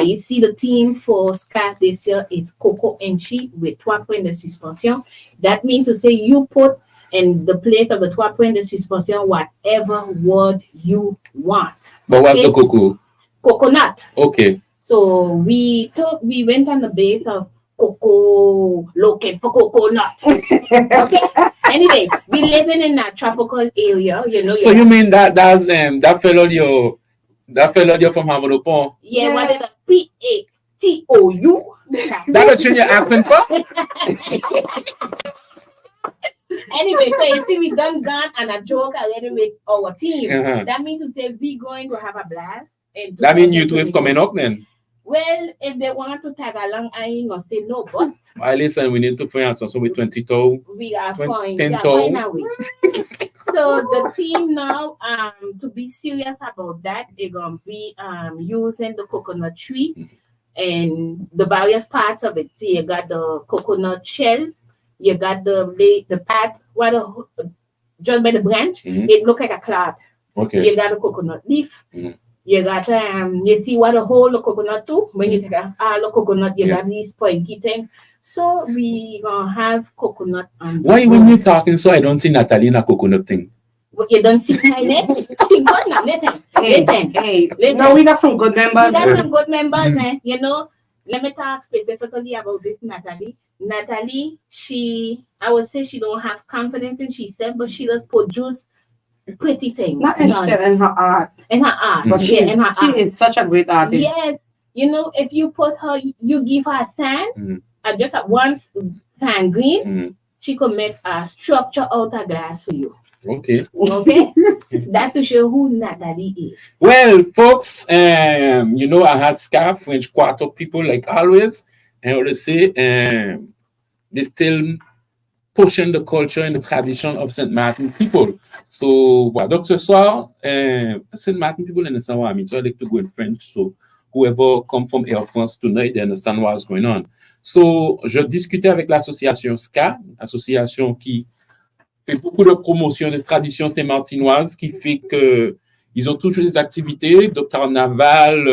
you see the theme for SCA this year is Coco and Chi with 3 points de suspension. That means to say you put in the place of the 3 points de suspension whatever word you want. But what's the cocoa? Coconut. Okay. So we went on the base of cocoa, looking for coconut. Okay. Anyway, we living in a tropical area, you know. So you mean that fellow you're from Havodopon? Yeah, what is it? PATOU. That a change your accent for? Anyway, so you see, we done gone and a joke already with our team. That means to say we going to have a blast. And that means you two have coming up then. Well, if they want to tag along, I ain't gonna say no, but listen, we need to find something with 20 we are fine. 10 So the team now, to be serious about that, they're gonna be using the coconut tree and the various parts of it. So you got the coconut shell, you got the part just by the branch, it look like a cloud. Okay. You got a coconut leaf. You got you see what a whole coconut too. When you take all the coconut, you got these pointy things. So we gonna have coconut. Why when you talking so I don't see Natalie in a coconut thing? Well, you don't see my name. She good now. Listen. No, we got some good members. We got some good members, you know. Let me talk specifically about this Natalie. Natalie, I would say she don't have confidence in herself, but she does produce pretty things. Not in her art. In her art. But she is such a great artist. Yes. You know, if you put her, you give her sand, just at once sand green, she could make a structure out of glass for you. Okay. That's to show who Natalie is. Well, folks, you know, I had SCA French Quarter people like always, and I would say they still pushing the culture and the tradition of St. Martin people. So, donc ce soir, St. Martin people understand what I mean. So I like to go in French. So whoever come from Air France tonight, they understand what's going on. So, je discutais avec l'association SCA, association qui fait beaucoup de promotion de traditions saint-martinoises, qui fait que ils ont toujours des activités de carnaval,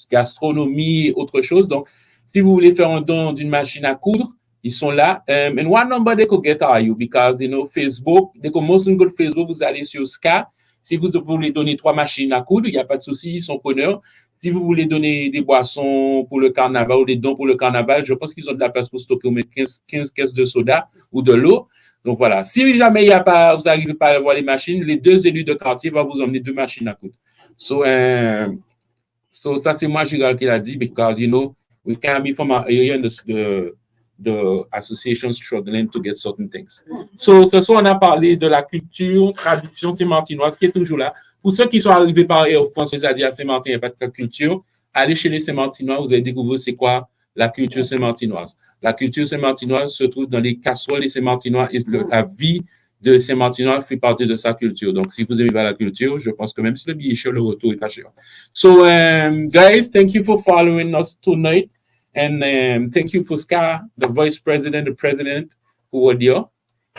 gastronomie et autre chose. Donc, si vous voulez faire un don d'une machine à coudre, ils sont là. And what number they could get are you? Because, you know, Facebook, they could mostly go to Facebook, vous allez sur SCA. Si vous voulez donner 3 machines à coudre, il n'y a pas de souci, ils sont preneurs. Si vous voulez donner des boissons pour le carnaval ou des dons pour le carnaval, je pense qu'ils ont de la place pour stocker 15 caisses de soda ou de l'eau. Donc voilà. Si jamais vous n'arrivez pas à avoir les machines, les 2 élus de quartier vont vous emmener 2 machines à coudre. So ça c'est moi, Gérald, qui l'a dit, because, you know, we can't be from our area and the association struggling to get certain things. So, ce soir, on a parlé de la culture, tradition saint-martinoise qui est toujours là. Pour ceux qui sont arrivés par Air France, vous avez dit à Saint-Martin, il n'y a pas de culture. Allez chez les Saint-Martinois, vous allez découvrir c'est quoi la culture saint-martinoise. La culture saint-martinoise se trouve dans les casseroles des Saint-Martinois et la vie de Saint-Martinois fait partie de sa culture. Donc, si vous aimez pas la culture, je pense que même si le billet est cher, le retour est pas cher. So, guys, thank you for following us tonight. And thank you for Scar, the vice president, the president who were there.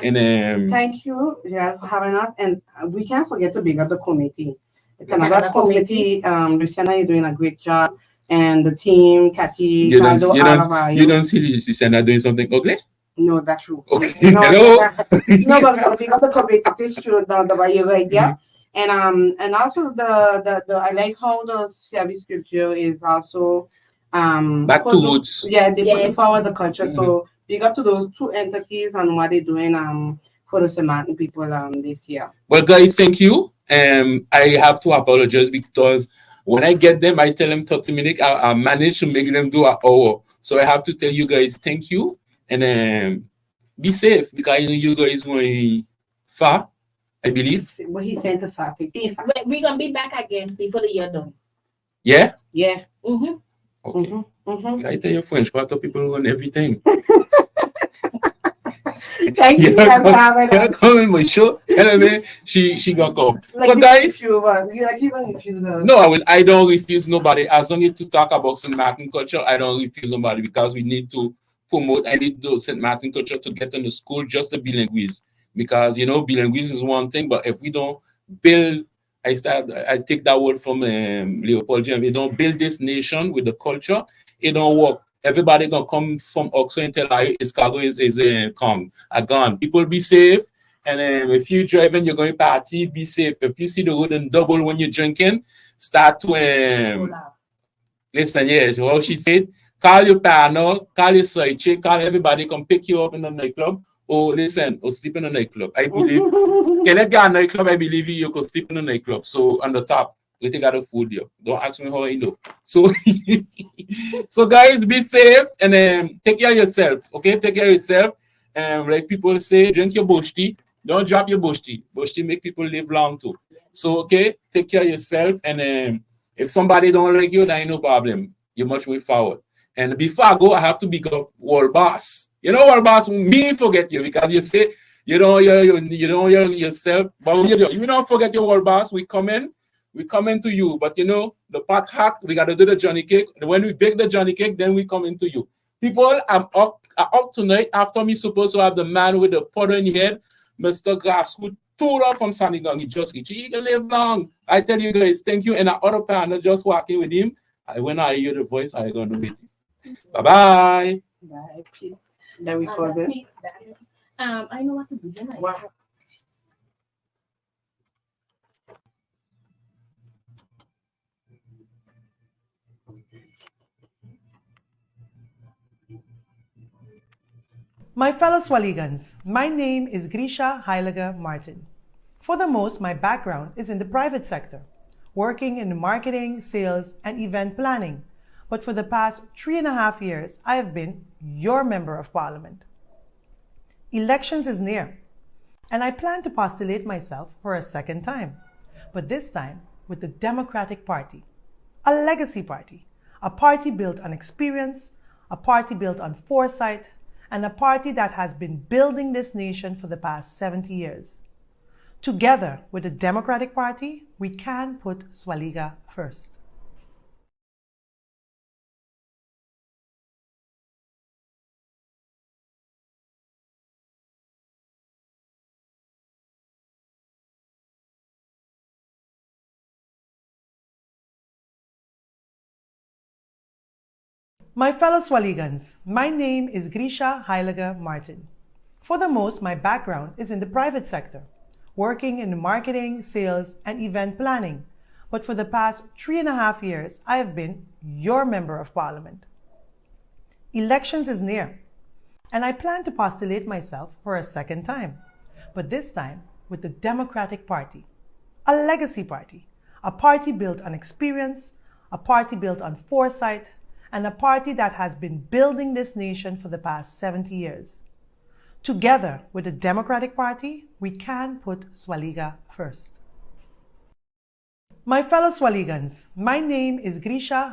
And Thank you, yeah, for having us. And we can't forget to big up the committee. The Canada Canada committee, Luciana, you're doing a great job. And the team, Kathy, Caldo, you don't see Luciana doing something ugly? No, that's true. Okay. No, Hello? no, but big up the committee. It's true, the way you're right there. And also the I like how the service scripture is also Back to roots. yeah, they put Yes. forward the culture. So big up to those two entities and what they're doing for the St. Martin people this year. Well, guys, thank you. I have to apologize because when I get them, I tell them 30 minutes. I manage to make them do an hour. So I have to tell you guys thank you and be safe because I know you guys going far, I believe. What he sent to far. We're gonna be back again before the year done. Yeah? Yeah. Mm-hmm. Okay. I tell your French, what people on everything. Thank you for having us. Come on my show. Tell me she gonna come. Like So guys, you like even if you no, I don't refuse nobody. As long as to talk about St. Martin culture, I don't refuse nobody because we need to promote. I need the St. Martin culture to get in the school, just the bilinguals. Because bilinguals is one thing, but if we don't build, I take that word from Leopold Jim. We don't build this nation with the culture, it don't work. Everybody gonna come from Oxford and tell you Escargot is gone. People be safe. And if you're driving, you're going party, be safe. If you see the road and double when you're drinking, start to listen, yeah, how she said, call your partner, call your side chick, call everybody, come pick you up in the nightclub. Or listen, or sleep in a nightclub. I believe can I get a nightclub? I believe you could sleep in a nightclub. So on the top, we take out the food here. Don't ask me how I know. So so guys, be safe and take care of yourself. Okay, take care of yourself. Like people say, drink your bush tea. Don't drop your bush tea. Bush tea make people live long too. So okay, take care of yourself. And if somebody don't like you, then no problem. You must move forward. And before I go, I have to be a world boss. World boss, me forget you because you say you don't hear yourself. But you don't forget your world boss. We come in to you. But the pot hack, we gotta do the Johnny cake. When we bake the Johnny cake, then we come into you. People, I'm up tonight. After me supposed to have the man with the powder in his head, Mr. Grass, who pulled up from Sanigang. He can live long. I tell you guys, thank you. And the other partner just walking with him. When I hear the voice, I gonna with him. Bye-bye. Bye. Then we close it. I know what to do. Wow. My fellow Swaligans, my name is Grisha Heiliger Martin. For the most, my background is in the private sector, working in marketing, sales, and event planning. But for the past 3.5 years, I have been your Member of Parliament. Elections is near, and I plan to postulate myself for a second time, but this time with the Democratic Party, a legacy party, a party built on experience, a party built on foresight, and a party that has been building this nation for the past 70 years. Together with the Democratic Party, we can put Swaliga first. My fellow Swaligans, my name is Grisha Heiliger Martin. For the most, my background is in the private sector, working in marketing, sales, and event planning. But for the past 3.5 years, I have been your Member of Parliament. Elections is near, and I plan to postulate myself for a second time, but this time with the Democratic Party, a legacy party, a party built on experience, a party built on foresight, and a party that has been building this nation for the past 70 years. Together with the Democratic Party, we can put Swaliga first. My fellow Swaligans, my name is Grisha